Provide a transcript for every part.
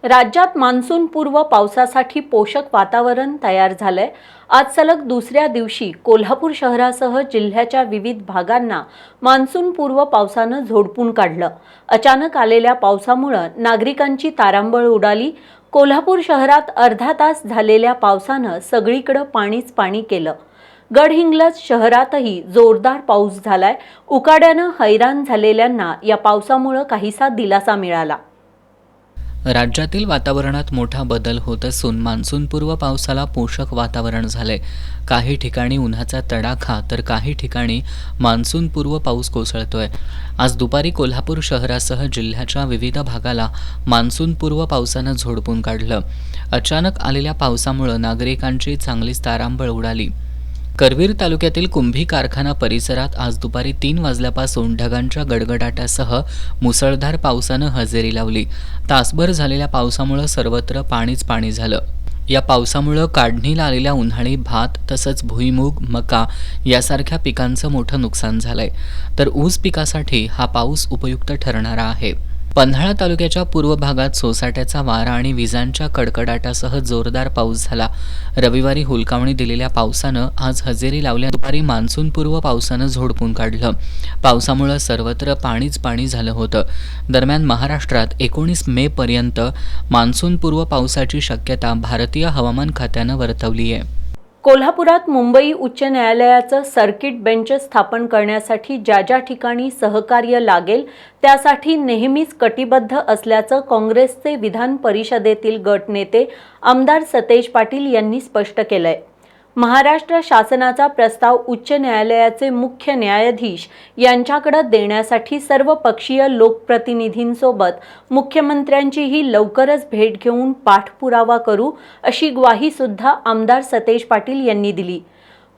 राज्यात मान्सूनपूर्व पावसासाठी पोषक वातावरण तयार झालंय। आज सलग दुसऱ्या दिवशी कोल्हापूर शहरासह जिल्ह्याच्या विविध भागांना मान्सूनपूर्व पावसानं झोडपून काढलं। अचानक आलेल्या पावसामुळे नागरिकांची तारांबळ उडाली। कोल्हापूर शहरात अर्धा तास झालेल्या पावसानं सगळीकडे पाणीच पाणी केलं। गडहिंग्लज शहरातही जोरदार पाऊस झालाय। उकाड्यानं हैराण झालेल्यांना या पावसामुळे काहीसा दिलासा मिळाला। राज्यातील वातावरणात मोठा बदल होत असून मान्सूनपूर्व पावसाला पोषक वातावरण झाले। काही ठिकाणी उन्हाचा तडाखा तर काही ठिकाणी मान्सूनपूर्व पाऊस कोसळतोय। आज दुपारी कोल्हापूर शहरासह जिल्ह्याच्या विविध भागाला मान्सूनपूर्व पावसानं झोडपून काढलं। अचानक आलेल्या पावसामुळे नागरिकांची चांगलीच तारांबळ उडाली। करवीर तालुक्यातील कुंभी कारखाना परिसरात आज दुपारी 3 वाजल्यापासून ढगांच्या गडगडाटासह मुसळधार पावसानं हजेरी लावली। तासभर झालेल्या पावसामुळे सर्वत्र पाणीच पाणी झालं। या पावसामुळे काढणीला आलेल्या उन्हाळी भात तसंच भुईमूग, मका यासारख्या पिकांचं मोठं नुकसान झालंय, तर ऊस पिकासाठी हा पाऊस उपयुक्त ठरणारा आहे। पन्हाळा तालुक्याच्या पूर्व भागात सोसाट्याचा वारा आणि विजांच्या कडकडाटासह जोरदार पाऊस झाला। रविवारी हुलकावणी दिलेल्या पावसानं आज हजेरी लावल्या। दुपारी मान्सूनपूर्व पावसानं झोडपून काढलं। पावसामुळे सर्वत्र पाणीच पाणी झालं होतं। दरम्यान महाराष्ट्रात 19 मे पर्यंत मान्सूनपूर्व पावसाची शक्यता भारतीय हवामान खात्यानं वर्तवली आहे। कोल्हापुरात मुंबई उच्च न्यायालयाचं सर्किट बेंच स्थापन करण्यासाठी ज्या ठिकाणी सहकार्य लागेल त्यासाठी नेहमीच कटिबद्ध असल्याचं काँग्रेसचे विधान परिषदेतील गटनेते आमदार सतेज पाटील यांनी स्पष्ट केलंय। महाराष्ट्र शासनाचा प्रस्ताव उच्च न्यायालयाचे मुख्य न्यायाधीश यांच्याकडे देण्यासाठी सर्व पक्षीय लोकप्रतिनिधींसोबत मुख्यमंत्र्यांचीही लवकरच भेट घेऊन पाठपुरावा करू अशी ग्वाही सुद्धा आमदार सतेज पाटील यांनी दिली।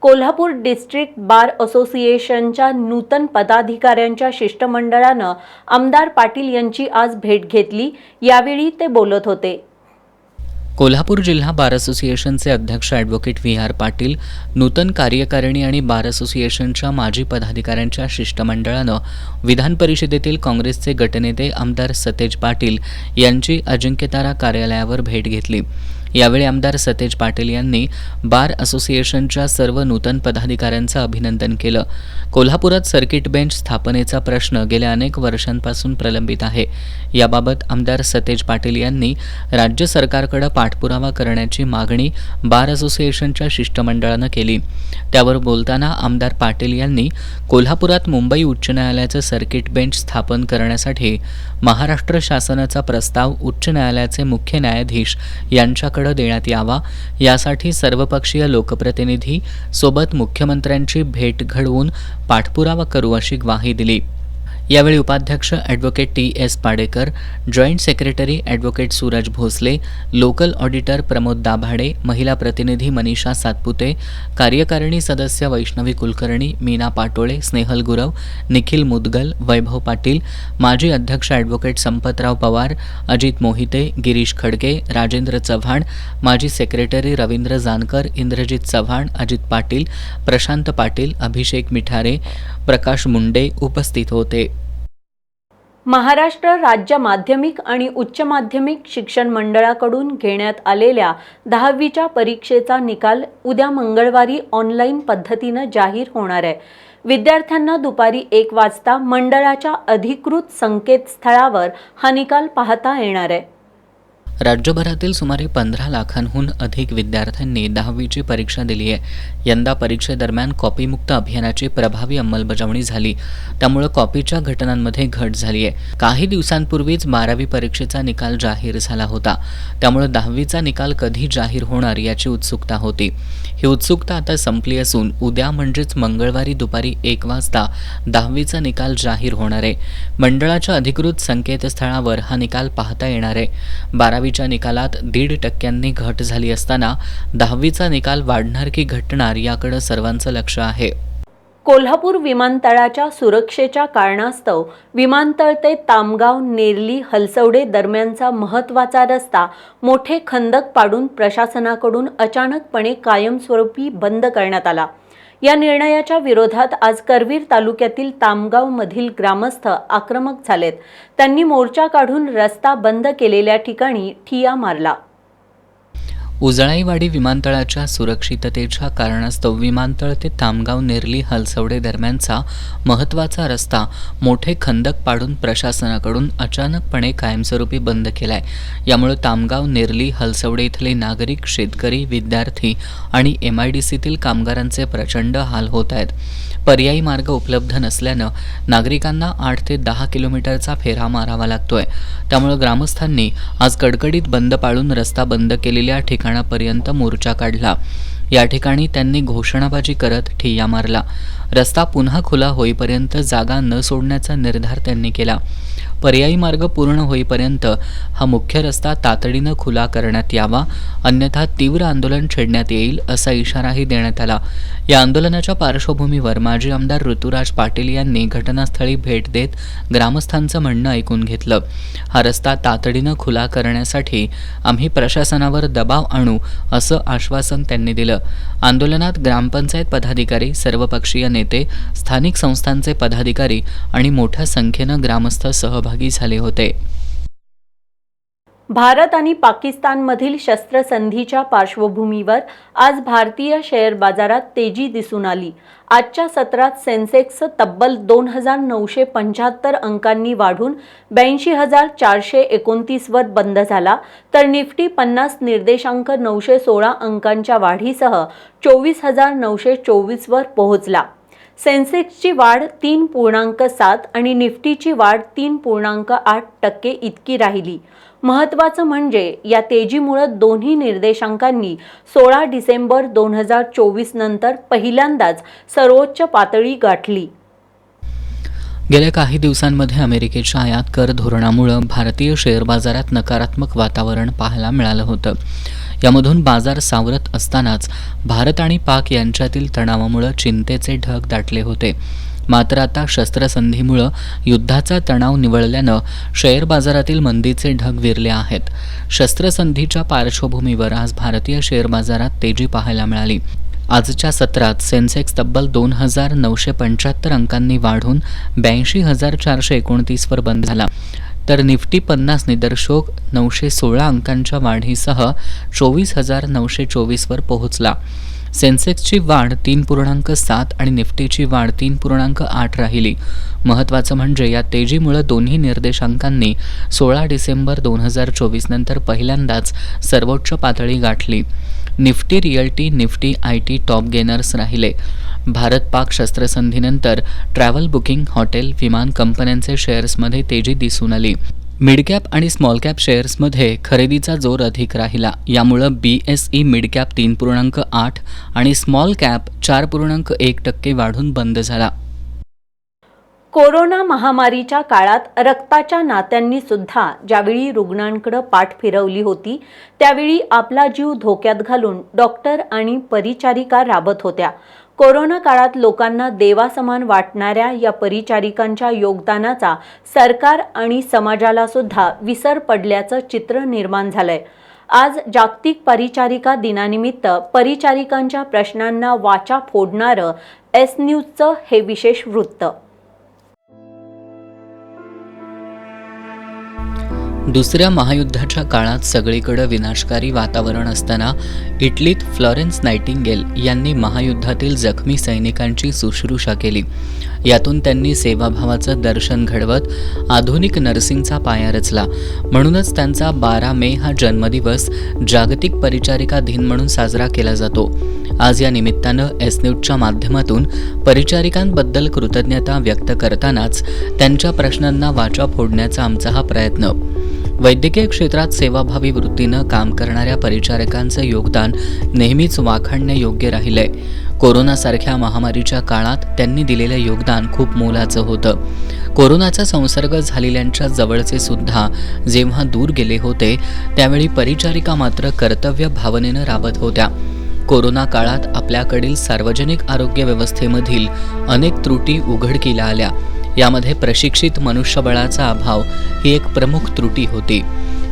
कोल्हापूर डिस्ट्रिक्ट बार असोसिएशनच्या नूतन पदाधिकाऱ्यांच्या शिष्टमंडळानं आमदार पाटील यांची आज भेट घेतली। यावेळी ते बोलत होते। कोल्हापूर जिल्हा बार असोसिएशनचे अध्यक्ष ॲडव्होकेट व्ही.आर. पाटील, नूतन कार्यकारिणी आणि बार असोसिएशनच्या माजी पदाधिकाऱ्यांच्या शिष्टमंडळानं विधान परिषदेतील काँग्रेसचे गटनेते आमदार सतेज पाटील यांची अजिंक्यतारा कार्यालयावर भेट घेतली। यावेळी आमदार सतेज पाटील यांनी बार असोसिएशनच्या सर्व नूतन पदाधिकाऱ्यांचं अभिनंदन केलं। कोल्हापुरात सर्किट बेंच स्थापनेचा प्रश्न गेल्या अनेक वर्षांपासून प्रलंबित आहे। याबाबत आमदार सतेज पाटील यांनी राज्य सरकारकडे पाठपुरावा करण्याची मागणी बार असोसिएशनच्या शिष्टमंडळानं केली। त्यावर बोलताना आमदार पाटील यांनी कोल्हापुरात मुंबई उच्च न्यायालयाचं सर्किट बेंच स्थापन करण्यासाठी महाराष्ट्र शासनाचा प्रस्ताव उच्च न्यायालयाचे मुख्य न्यायाधीश यांच्याकडे देण्यात यावा, यासाठी सर्वपक्षीय लोकप्रतिनिधी सोबत मुख्यमंत्र्यांची भेट घडवून पाठपुरावा करू अशी ग्वाही दिली। यावेळी उपाध्यक्ष advocate T S. Padekar, joint secretary advocate Suraj Bhosale, local auditor Pramod Dabhade, महिला प्रतिनिधी मनीषा सातपुते, कार्यकारिणी सदस्य वैष्णवी कुलकर्णी, मीना पाटोळे, स्नेहल गुरव, निखिल मुदगल, वैभव पाटील, माजी अध्यक्ष ॲडव्होकेट संपतराव पवार, अजित मोहिते, गिरीश खडके, राजेंद्र चव्हाण, माजी सेक्रेटरी रवींद्र जानकर, इंद्रजित चव्हाण, अजित पाटील, प्रशांत पाटील, अभिषेक मिठारे, प्रकाश मुंडे उपस्थित होते। महाराष्ट्र राज्य माध्यमिक आणि उच्च माध्यमिक शिक्षण मंडळाकडून घेण्यात आलेल्या 10वीच्या परीक्षेचा निकाल उद्या मंगळवारी ऑनलाईन पद्धतीनं जाहीर होणार आहे। विद्यार्थ्यांना दुपारी 1 वाजता मंडळाच्या अधिकृत संकेतस्थळावर हा निकाल पाहता येणार आहे। राज्यभरातील सुमारे 15 लाखांहून अधिक विद्यार्थ्यांनी 10वीची परीक्षा दिली आहे। यंदा परीक्षेदरम्यान कॉपीमुक्त अभियानाची प्रभावी अंमलबजावणी झाली, त्यामुळे कॉपीच्या घटनांमध्ये घट झाली आहे। काही दिवसांपूर्वीच 12वी परीक्षेचा निकाल जाहीर झाला होता, त्यामुळे 10वीचा निकाल कधी जाहीर होणार याची उत्सुकता होती। ही उत्सुकता आता संपली असून उद्या म्हणजेच मंगळवारी दुपारी 1 वाजता 10वीचा निकाल जाहीर होणार आहे। मंडळाच्या अधिकृत संकेतस्थळावर हा निकाल पाहता येणार आहे। 12वीच्या निकालात 1.5% घट झाली असताना 10वीचा निकाल वाढणार की घटणार याकडे सर्वांचं लक्ष आहे। कोल्हापूर विमानतळाच्या सुरक्षेच्या कारणास्तव विमानतळ ते तामगाव, नेरली, हलसवडे दरम्यानचा महत्त्वाचा रस्ता मोठे खंदक पाडून प्रशासनाकडून अचानकपणे कायमस्वरूपी बंद करण्यात आला। या निर्णयाच्या विरोधात आज करवीर तालुक्यातील तामगावमधील ग्रामस्थ आक्रमक झालेत. त्यांनी मोर्चा काढून रस्ता बंद केलेल्या ठिकाणी ठिय्या मारला. उजळाईवाडी विमानतळाच्या सुरक्षिततेच्या कारणास्तव विमानतळ ते तामगाव नेरली हलसवडे दरम्यानचा महत्त्वाचा रस्ता मोठे खंदक पाडून प्रशासनाकडून अचानकपणे कायमस्वरूपी बंद केलाय. यामुळे तामगाव नेरली हलसवडे इथले नागरिक, शेतकरी, विद्यार्थी आणि MIDCतील कामगारांचे प्रचंड हाल होत आहेत. पर्यायी मार्ग उपलब्ध नसल्यानं नागरिकांना 8 ते 10 किलोमीटरचा फेरा मारावा लागतोय. त्यामुळे ग्रामस्थांनी आज कडकडीत बंद पाळून रस्ता बंद केलेल्या ठिकाणापर्यंत मोर्चा काढला. या ठिकाणी त्यांनी घोषणाबाजी करत ठिय्या मारला. रस्ता पुन्हा खुला होईपर्यंत जागा न सोडण्याचा निर्धार त्यांनी केला. पर्यायी मार्ग पूर्ण होईपर्यंत हा मुख्य रस्ता तातडीनं खुला करण्यात यावा, अन्यथा तीव्र आंदोलन छेडण्यात येईल असा इशाराही देण्यात आला. या आंदोलनाच्या पार्श्वभूमीवर माजी आमदार ऋतुराज पाटील यांनी घटनास्थळी भेट देत ग्रामस्थांचं म्हणणं ऐकून घेतलं. हा रस्ता तातडीनं खुला करण्यासाठी आम्ही प्रशासनावर दबाव आणू असं आश्वासन त्यांनी दिलं. आंदोलनात ग्रामपंचायत पदाधिकारी, सर्वपक्षीय नेते, स्थानिक संस्थांचे पदाधिकारी आणि मोठ्या संख्येनं ग्रामस्थ सहभागी झाले होते. भारत आणि पाकिस्तानमधील शस्त्रसंधीच्या पार्श्वभूमीवर आज भारतीय शेअर बाजारात तेजी दिसून आली. आजच्या सत्रात सेन्सेक्स तब्बल 2,975 अंकांनी वाढून 82,429 वर बंद झाला, तर निफ्टी 50 निर्देशांक 916 अंकांच्या वाढीसह 24,924 वर पोहोचला. सेन्सेक्सची वाढ 3.7 आणि निफ्टीची वाढ 3.8% इतकी राहिली. महत्त्वाचं म्हणजे या तेजीमुळे दोन्ही निर्देशांकांनी 16 डिसेंबर 2024 नंतर पहिल्यांदाच सर्वोच्च पातळी गाठली. गेल्या काही दिवसांमध्ये अमेरिकेच्या आयात कर धोरणामुळे भारतीय शेअर बाजारात नकारात्मक वातावरण पाहायला मिळालं होतं. यामधून बाजार सावरत असतानाच भारत आणि पाक यांच्यातील तणावामुळे चिंतेचे ढग दाटले होते. मात्र आता शस्त्रसंधीमुळे युद्धाचा तणाव निवळल्यानं शेअर बाजारातील मंदीचे ढग विरले आहेत. शस्त्रसंधीच्या पार्श्वभूमीवर आज भारतीय शेअर बाजारात तेजी पाहायला मिळाली. आजच्या सत्रात सेन्सेक्स तब्बल 2,975 अंकांनी वाढून 82,429 वर बंद झाला, तर निफ्टी 50 निदर्शक 916 अंकांच्या वाढीसह 24,924 वर पोहोचला. सेन्सेक्सची वाढ 3.7 आणि निफ्टीची वाढ 3.8 राहिली. महत्त्वाचं म्हणजे या तेजीमुळे दोन्ही निर्देशांकांनी 16 डिसेंबर 2024 नंतर पहिल्यांदाच सर्वोच्च पातळी गाठली. Nifty realty, Nifty IT top gainers राहिले. भारत-पाक शस्त्रसंधीनंतर ट्रॅव्हल बुकिंग, हॉटेल, विमान कंपन्यांचे शेअर्समध्ये तेजी दिसून आली. मिड कॅप आणि स्मॉल कॅप शेअर्समध्ये खरेदीचा जोर अधिक राहिला. यामुळं BSE मिड कॅप 3.8 आणि स्मॉल कॅप 4.1% वाढून बंद झाला. कोरोना महामारीच्या काळात रक्ताच्या नात्यांनी सुद्धा ज्यावेळी रुग्णांकडे पाठ फिरवली होती, त्यावेळी आपला जीव धोक्यात घालून डॉक्टर आणि परिचारिका राबत होत्या. कोरोना काळात लोकांना देवासमान वाटणाऱ्या या परिचारिकांच्या योगदानाचा सरकार आणि समाजाला सुद्धा विसर पडल्याचं चित्र निर्माण झालंय. आज जागतिक परिचारिका दिनानिमित्त परिचारिकांच्या प्रश्नांना वाचा फोडणारं S न्यूजचं हे विशेष वृत्त. दुसऱ्या महायुद्धाच्या काळात सगळीकडे विनाशकारी वातावरण असताना इटलीत फ्लॉरेन्स नायटिंगेल यांनी महायुद्धातील जखमी सैनिकांची शुश्रूषा केली. यातून त्यांनी सेवाभावाचं दर्शन घडवत आधुनिक नर्सिंगचा पाया रचला. म्हणूनच त्यांचा 12 मे हा जन्मदिवस जागतिक परिचारिका दिन म्हणून साजरा केला जातो. आज या निमित्तानं S न्यूजच्या माध्यमातून परिचारिकांबद्दल कृतज्ञता व्यक्त करतानाच त्यांच्या प्रश्नांना वाचा फोडण्याचा आमचा हा प्रयत्न. वैद्यकीय क्षेत्रात सेवाभावी वृत्तीनं काम करणाऱ्या परिचारकांचं योगदान नेहमीच वाखाणण्यायोग्य राहिलंय. कोरोनासारख्या महामारीच्या काळात त्यांनी दिलेलं योगदान खूप मोलाचं होतं. कोरोनाचा संसर्ग झालेल्यांच्या जवळचे सुद्धा जेव्हा दूर गेले होते, त्यावेळी परिचारिका मात्र कर्तव्य भावनेनं राबत होत्या. कोरोना काळात आपल्याकडील सार्वजनिक आरोग्य व्यवस्थेमधील अनेक त्रुटी उघडकीला आल्या. यामध्ये प्रशिक्षित मनुष्यबळाचा अभाव ही एक प्रमुख त्रुटी होती.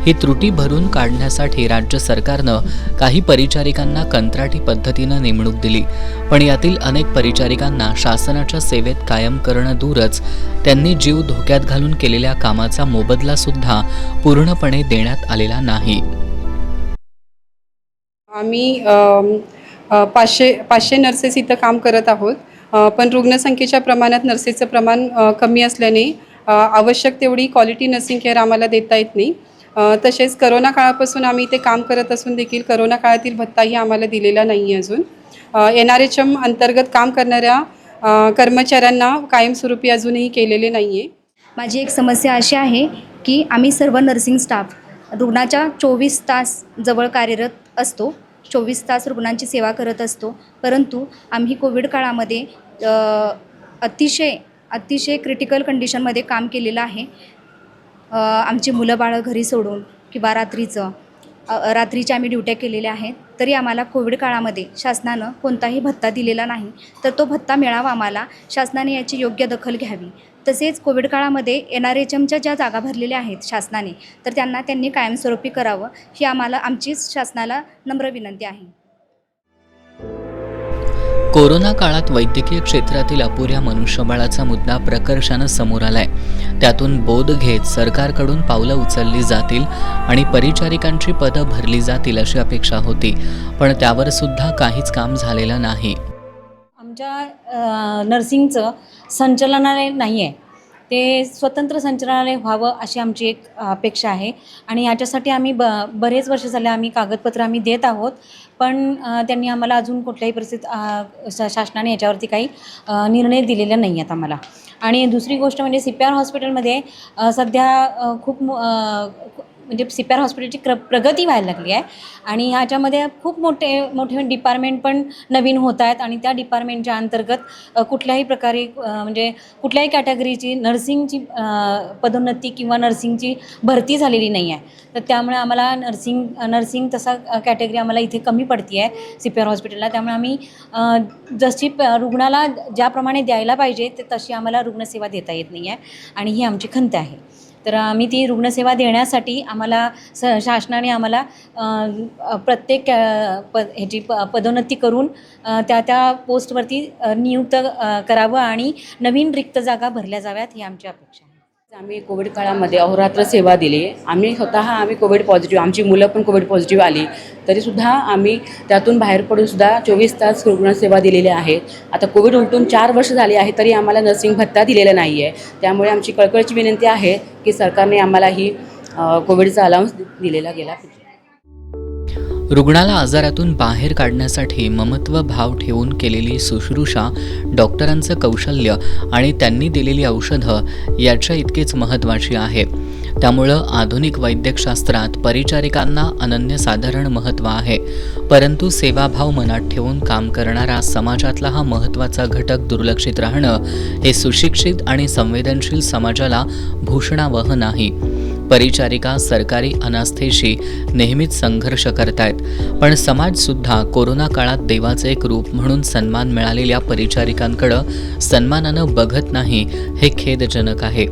ही त्रुटी भरून काढण्यासाठी राज्य सरकारनं काही परिचारिकांना कंत्राटी पद्धतीनं नेमणूक दिली, पण यातील अनेक परिचारिकांना शासनाच्या सेवेत कायम करणं दूरच, त्यांनी जीव धोक्यात घालून केलेल्या कामाचा मोबदला सुद्धा पूर्णपणे देण्यात आलेला नाही. आम्ही 500 नर्सेस इथं काम करत आहोत, पण रुग्णसंख्येच्या प्रमाणात नर्सेसचं प्रमाण कमी असल्याने आवश्यक तेवढी क्वालिटी नर्सिंग केअर आम्हाला देता येत नाही. तसेच करोना काळापासून आम्ही इथे काम करत असून देखील करोना काळातील भत्ताही आम्हाला दिलेला नाही आहे. अजून NRHM अंतर्गत काम करणाऱ्या कर्मचाऱ्यांना कायमस्वरूपी अजूनही केलेले नाही आहे. माझी एक समस्या अशी आहे की आम्ही सर्व नर्सिंग स्टाफ रुग्णाच्या 24 तास जवळ कार्यरत असतो, 24 तास रुग्णांची सेवा करत असतो, परंतु आम्ही कोविड काळामध्ये अतिशय क्रिटिकल कंडिशनमध्ये काम केलेलं आहे. आमची मुलं बाळं घरी सोडून किंवा रात्रीच्या आम्ही ड्युट्या केलेल्या आहेत, तरी आम्हाला कोविड काळामध्ये शासनानं कोणताही भत्ता दिलेला नाही. तर तो भत्ता मिळावा आम्हाला, शासनाने याची योग्य दखल घ्यावी. तसेच कोविड काळामध्ये NRHMच्या ज्या जागा भरलेल्या आहेत शासनाने, तर त्यांनी कायमस्वरूपी करावं, ही आमची शासनाला नम्र विनंती आहे. कोरोना काळात वैद्यकीय क्षेत्रातील अपुऱ्या मनुष्यबळाचा मुद्दा प्रकर्षानं समोर आलाय. त्यातून बोध घेत सरकारकडून पावलं उचलली जातील आणि परिचारिकांची पदं भरली जातील अशी अपेक्षा होती, पण त्यावर सुद्धा काहीच काम झालेलं नाही. आमच्या नर्सिंगचं संचालनालय नाही आहे, ते स्वतंत्र संचालनालय व्हावं अशी आमची एक अपेक्षा आहे. आणि याच्यासाठी आम्ही बरेच वर्ष झाले आम्ही कागदपत्र देत आहोत, पण त्यांनी आम्हाला अजून कुठल्याही परिस्थितीत शासनाने याच्यावरती काही निर्णय दिलेले नाही आहेत आम्हाला. आणि दुसरी गोष्ट म्हणजे CPR हॉस्पिटलमध्ये सध्या खूप म्हणजे CPR हॉस्पिटलची प्रगती व्हायला लागली आहे आणि ह्याच्यामध्ये खूप मोठे डिपार्टमेंट पण नवीन होत आहेत आणि त्या डिपार्टमेंटच्या अंतर्गत कुठल्याही प्रकारे म्हणजे कुठल्याही कॅटेगरीची नर्सिंगची पदोन्नती किंवा नर्सिंगची भरती झालेली नाही आहे. तर त्यामुळे आम्हाला नर्सिंग तसा कॅटेगरी आम्हाला इथे कमी पडती आहे CPR हॉस्पिटलला. त्यामुळे आम्ही जशी रुग्णाला ज्याप्रमाणे द्यायला पाहिजे ते तशी आम्हाला रुग्णसेवा देता येत नाही आहे आणि ही आमची खंत आहे. तर आम्ही ती रुग्णसेवा देण्यासाठी आम्हाला शासनाने आम्हाला प्रत्येक ह्याची पदोन्नती करून त्या पोस्टवरती नियुक्त करावं आणि नवीन रिक्त जागा भरल्या जाव्यात ही आमची अपेक्षा आहे. आम्ही कोविड काळामध्ये अहोरात्र सेवा दिली. आम्ही कोविड पॉझिटिव्ह, आमची मुलं पण कोविड पॉझिटिव्ह आली, तरीसुद्धा आम्ही त्यातून बाहेर पडूनसुद्धा 24 तास रुग्णसेवा दिलेल्या आहेत. आता कोविड उलटून 4 वर्ष झाली आहे तरी आम्हाला नर्सिंग भत्ता दिलेला नाही आहे. त्यामुळे आमची कळकळीची विनंती आहे की सरकारने आम्हाला ही कोविडचा अलाउन्स दिलेला गेला पाहिजे. रुग्णाला आजारातून बाहेर काढण्यासाठी ममत्व भाव ठेवून केलेली शुश्रूषा, डॉक्टरांचं कौशल्य आणि त्यांनी दिलेली औषधं याच्या इतकीच महत्त्वाची आहे. त्यामुळं आधुनिक वैद्यकशास्त्रात परिचारिकांना अनन्यसाधारण महत्त्व आहे. परंतु सेवाभाव मनात ठेवून काम करणारा समाजातला हा महत्त्वाचा घटक दुर्लक्षित राहणं हे सुशिक्षित आणि संवेदनशील समाजाला भूषणावह नाही. परिचारिका सरकारी अनास्थेशी नेहमीच संघर्ष करतायत, पण समाजसुद्धा कोरोना काळात देवाचे एक रूप म्हणून सन्मान मिळालेल्या परिचारिकांकडं सन्मानानं बघत नाही, हे खेदजनक आहे.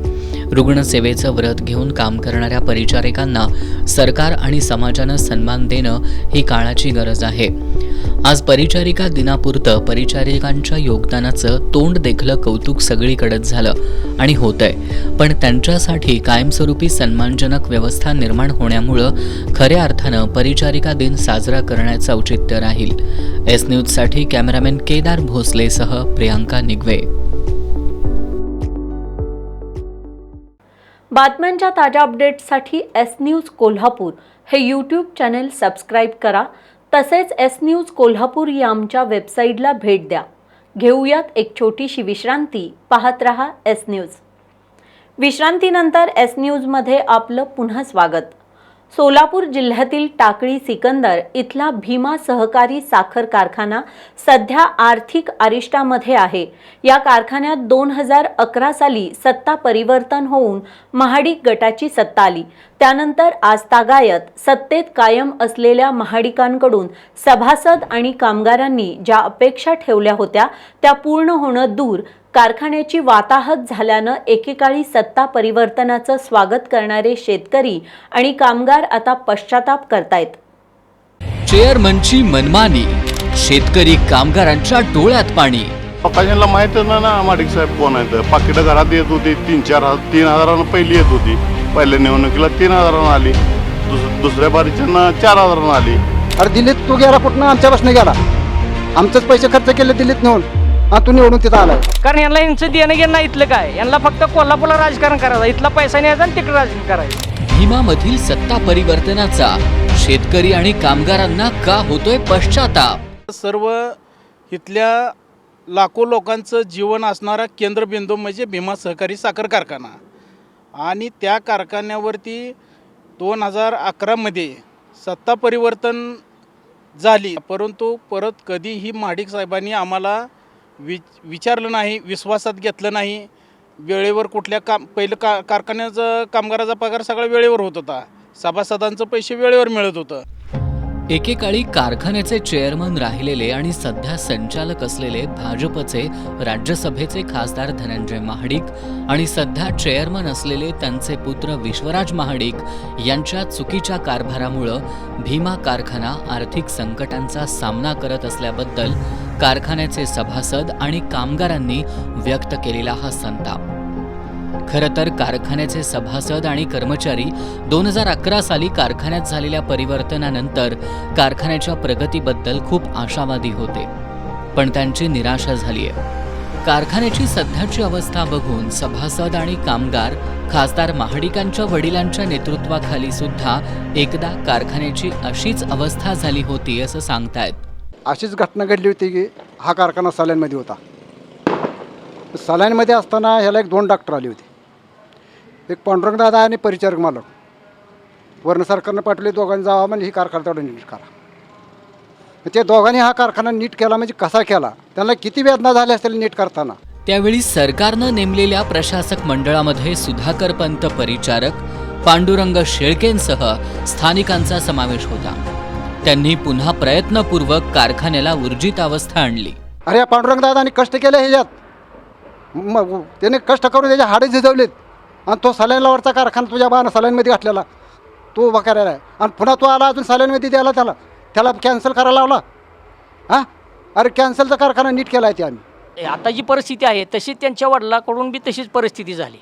रुग्णसेवेचं व्रत घेऊन काम करणाऱ्या परिचारिकांना सरकार आणि समाजानं सन्मान देणं ही काळाची गरज आहे. आज परिचारिका दिनापुरतं परिचारिकांच्या योगदानाचं तोंड देखलं कौतुक सगळीकडेच झालं आणि होतंय, पण त्यांच्यासाठी कायमस्वरूपी सन्मानजनक व्यवस्था निर्माण होण्यामुळं खऱ्या अर्थानं परिचारिका दिन साजरा करण्याचं औचित्य राहील. एस न्यूजसाठी कॅमेरामॅन केदार भोसलेसह प्रियांका निगवे. बातम्यांच्या ताज्या अपडेट्ससाठी एस न्यूज कोल्हापूर हे यूट्यूब चॅनेल सबस्क्राईब करा. तसेच एस न्यूज कोल्हापूर या आमच्या वेबसाईटला भेट द्या. घेऊयात एक छोटीशी विश्रांती. पाहत रहा एस न्यूज. विश्रांतीनंतर एस न्यूजमध्ये आपलं पुन्हा स्वागत. सोलापूर जिल्ह्यातील टाकळी सिकंदर इथला भीमा सहकारी साखर कारखाना सध्या आर्थिक अरिष्टामध्ये आहे. या कारखान्यात 2011 साली सत्ता परिवर्तन होऊन महाडिक गटाची सत्ता आली. त्यानंतर आजतागायत सत्तेत कायम असलेल्या महाडिकांकडून सभासद आणि कामगारांनी ज्या अपेक्षा ठेवल्या होत्या त्या पूर्ण होणं दूर, कारखान्याची वाताहत झाल्यानं एकेकाळी सत्ता परिवर्तनाचं स्वागत करणारे शेतकरी आणि कामगार आता पश्चाताप करतायत. चेअरमनची मनमानी, शेतकरी कामगारांच्या डोळ्यात पाणी. लोकांना माहीतच नाही ना माडिक साहेब कोण आहेत. पाकिटं घरात येत होती 3,000 पहिली येत होती. पहिल्या निवडणुकीला 3,000 आली, दुसऱ्या बारीच्या 4,000 आली. अरे दिल्लीत तू गेला कुठनं आमच्यापासून गेला, आमचेच पैसे खर्च केले दिल्लीत नेऊन, आणि तू निवडून तिथं आलाय. कारण यांना यांचं देणं घेणं नाही इथलं काय, यांना फक्त कोल्हापूरला राजकारण करायचं, इथला पैसा न्यायचा आणि तिकडे राजकारण करायचं. भीमामधील सत्ता परिवर्तनाचा शेतकरी आणि कामगारांना का होतोय पश्चाताप? सर्व इथल्या लाखो लोकांचं जीवन असणारा केंद्रबिंदू म्हणजे भीमा सहकारी साखर कारखाना. आणि त्या कारखान्यावरती 2011मध्ये सत्ता परिवर्तन झाली, परंतु परत कधीही महाडिक साहेबांनी आम्हाला विचारलं नाही, विश्वासात घेतलं नाही. वेळेवर कुठल्या पहिलं कारखान्याचं कामगाराचा पगार सगळा वेळेवर होत होता, सभासदांचं पैसे वेळेवर मिळत होतं. एकेकाळी कारखान्याचे चेअरमन राहिलेले आणि सध्या संचालक असलेले भाजपचे राज्यसभेचे खासदार धनंजय महाडिक आणि सध्या चेअरमन असलेले त्यांचे पुत्र विश्वराज महाडिक यांच्या चुकीच्या कारभारामुळं भीमा कारखाना आर्थिक संकटांचा सामना करत असल्याबद्दल कारखान्याचे सभासद आणि कामगारांनी व्यक्त केलेला हा संताप. खरं तर कारखान्याचे सभासद आणि कर्मचारी 2011 साली कारखान्यात झालेल्या परिवर्तनानंतर कारखान्याच्या प्रगतीबद्दल खूप आशावादी होते, पण त्यांची निराशा झाली आहे. कारखान्याची सध्याची अवस्था बघून सभासद आणि कामगार खासदार महाडिकांच्या वडिलांच्या नेतृत्वाखाली सुद्धा एकदा कारखान्याची अशीच अवस्था झाली होती असं सांगतायत. अशीच घटना घडली होती की हा कारखाना सलाईनमध्ये होता. सलाईनमध्ये असताना ह्याला 2 डॉक्टर आले होते, एक पांडुरंग दादा आणि परिचारक मालक. वर्ण सरकारनं पाठवले दोघांनी जावा म्हणजे ही कारखाना तेवढा नीट करा. ते दोघांनी हा कारखाना नीट केला म्हणजे कसा केला, त्यांना किती वेदना झाल्या असतील नीट करताना. त्यावेळी सरकारनं नेमलेल्या प्रशासक मंडळामध्ये सुधाकर पंत परिचारक, पांडुरंग शेळकेंसह स्थानिकांचा समावेश होता. त्यांनी पुन्हा प्रयत्नपूर्वक कारखान्याला ऊर्जित अवस्था आणली. अरे या पांडुरंग दादानी कष्ट केले ह्याच्यात, त्याने कष्ट करून त्याचे हाडे झिजवलेत, आणि तो सलाईनलावरचा कारखाना तुझ्या बानं सलाईनमध्ये घातलेला तो उभा करायला आहे, आणि पुन्हा तो आला अजून सलाईनमध्ये द्यायला त्याला कॅन्सल करायला लावला. हां, अरे कॅन्सलचा कारखाना नीट केला आहे ते आम्ही. आता जी परिस्थिती आहे तशी त्यांच्या वडिलाकडून बी तशीच परिस्थिती झाली,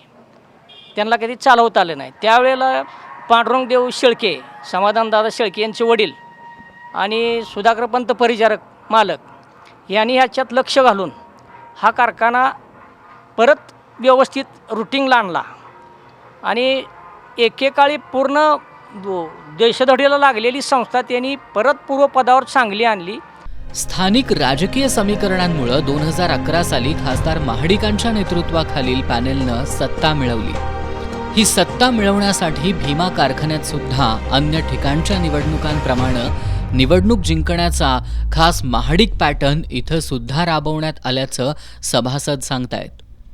त्यांना कधी चालवता आलं नाही. त्यावेळेला पांडुरंगदेव शेळके, समाधानदादा शेळके यांचे वडील आणि सुधाकरपंत परिचारक मालक यांनी ह्याच्यात लक्ष घालून हा कारखाना परत व्यवस्थित रुटीनला आणला आणि एकेकाळी पूर्ण देशधडीला लागलेली संस्था त्यांनी परत पूर्वपदावर चांगली आणली. स्थानिक राजकीय समीकरणांमुळे 2011 साली खासदार महाडिकांच्या नेतृत्वाखालील पॅनेलनं सत्ता मिळवली. ही सत्ता मिळवण्यासाठी भीमा कारखान्यात सुद्धा अन्य ठिकाणच्या निवडणुकांप्रमाणे निवडणूक जिंकण्याचा खास महाडिक पॅटर्न इथं सुद्धा राबवण्यात आल्याचं सभासद सांगतायत.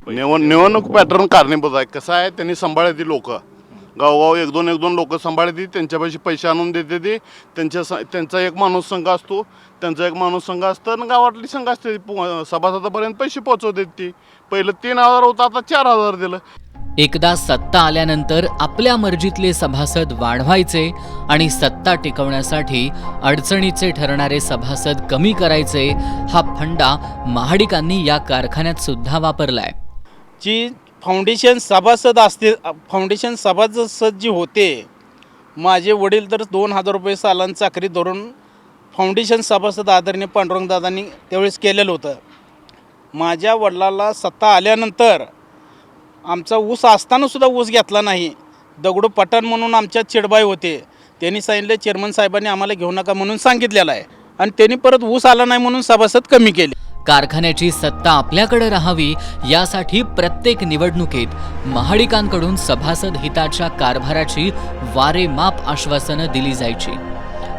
निवडणूक पॅटर्न कारणीभूत आहे. कसं आहे, त्यांनी सांभाळती लोक, गावगाव एक दोन लोक सांभाळते, त्यांच्यापाशी पैसे आणून देते ती. त्यांचा एक माणूस संघ असतो, त्यांचा एक माणूस संघ असतं आणि गावातली संघ असते, सभासदापर्यंत पैसे पोचवते ती. पहिलं 3,000 होतं, आता 4,000 दिलं. एकदा सत्ता आल्यानंतर आपल्या मर्जीतले सभासद वाढवायचे आणि सत्ता टिकवण्यासाठी अडचणीचे ठरणारे सभासद कमी करायचे, हा फंडा महाडिकांनी या कारखान्यात सुद्धा वापरलाय. जी फाउंडेशन सभासद असते, फाउंडेशन सभासद जी होते, माझे वडील तर 2,000 रुपये सालान चाकरी धरून फाउंडेशन सभासद आदरणीय पांडुरंगदादांनी त्यावेळेस केलेलं होतं. माझ्या वडिलाला सत्ता आल्यानंतर आमचा ऊस असतानासुद्धा ऊस घेतला नाही. दगडू पठाण म्हणून आमच्या चिडबाई होते, त्यांनी सांगितलं चेअरमन साहेबांनी आम्हाला घेऊ नका म्हणून सांगितलेलं आहे, आणि त्यांनी परत ऊस आला नाही म्हणून सभासद कमी केले. कारखान्याची सत्ता आपल्याकडे राहावी यासाठी प्रत्येक निवडणुकीत महाडिकांकडून सभासद हिताच्या कारभाराची वारेमाप आश्वासनं दिली जायची,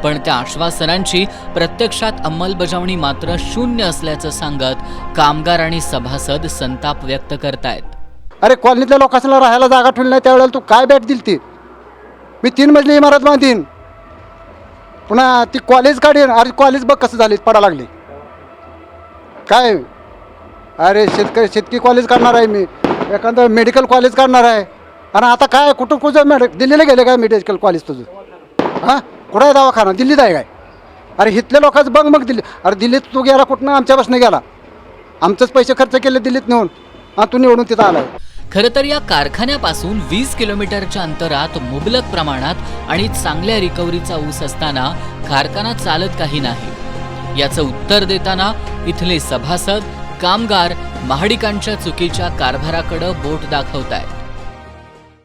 पण त्या आश्वासनांची प्रत्यक्षात अंमलबजावणी मात्र शून्य असल्याचं सांगत कामगार आणि सभासद संताप व्यक्त करतायत. अरे कॉलनीतल्या लोकांना राहायला जागा ठेवली नाही, त्यावेळेला तू काय बॅट दिली ती? मी 3 मजली इमारत बांधीन, पुन्हा ती कॉलेज काढीन. अरे कॉलेज बघ कसं झाली, पडा लागली काय. अरे शेतकी कॉलेज करणार आहे मी, एखादं मेडिकल कॉलेज करणार आहे. आणि आता काय कुठं दिल्लीला गेले काय मेडिकल कॉलेज तुझं? हां, कुठं आहे दवाखाना? दिल्लीत आहे काय? अरे इथल्या लोकांचं बघ मग दिल्ली. अरे दिल्लीत तू गेला कुठनं? आमच्यापासून गेला, आमचंच पैसे खर्च केले दिल्लीत नेऊन, हां तू निवडून तिथं आलाय. खरं तर या कारखान्यापासून 20 किलोमीटरच्या अंतरात मुबलक प्रमाणात आणि चांगल्या रिकव्हरीचा ऊस असताना कारखाना चालत काही नाही. याचं उत्तर देताना इथले सभासद, कामगार महाडिकांच्या चुकीच्या कारभाराकडे बोट दाखवतायत.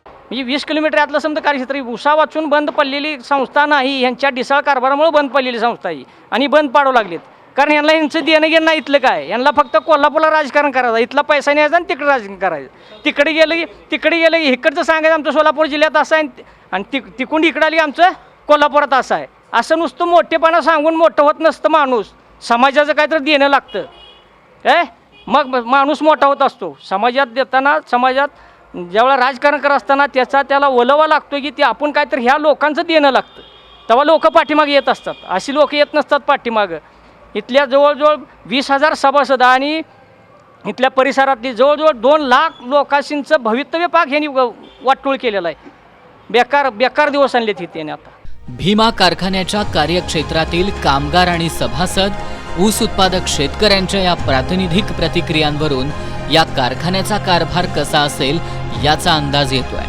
म्हणजे 20 किलोमीटर यातलं समजा कार्यक्षेत्र उसा वाचून बंद पडलेली संस्था नाही, ह्यांच्या ढिसाळ कारभारामुळे बंद पडलेली संस्था ही, आणि बंद पाडू लागलीत. कारण यांना यांचं देणं घेणं नाही इथलं काय, यांना फक्त कोल्हापूरला राजकारण करायचं, इथला पैसा न्यायचा आणि तिकडे राजकारण करायचं. तिकडे गेलं की इकडचं सांगायचं आमचं सोलापूर जिल्ह्यात असं आहे, आणि तिकडून इकडं आली आमचं कोल्हापुरात असं आहे. असं नुसतं मोठेपणा सांगून मोठं होत नसतं माणूस. समाजाचं काहीतरी देणं लागतं, मग माणूस मोठा होत असतो. समाजात देताना, समाजात ज्यावेळेला राजकारण करत असताना त्याला ओलवा लागतो की ते आपण काहीतरी ह्या लोकांचं देणं लागतं, तेव्हा लोक पाठीमागे येत असतात. अशी लोक येत नसतात पाठीमागं. इथल्या जवळजवळ 20,000 सभासद आणि इथल्या परिसरातली जवळजवळ 2 लाख लोकांचं भवितव्य पाक ह्यांनी वाटोळ केलेलं आहे. बेकार दिवस आणले तिथे आता. भीमा कारखान्याच्या कार्यक्षेत्रातील कामगार आणि सभासद, ऊस उत्पादक शेतकऱ्यांच्या या प्रातिनिधिक प्रतिक्रियांवरून या कारखान्याचा कारभार कसा असेल याचा अंदाज येतोय.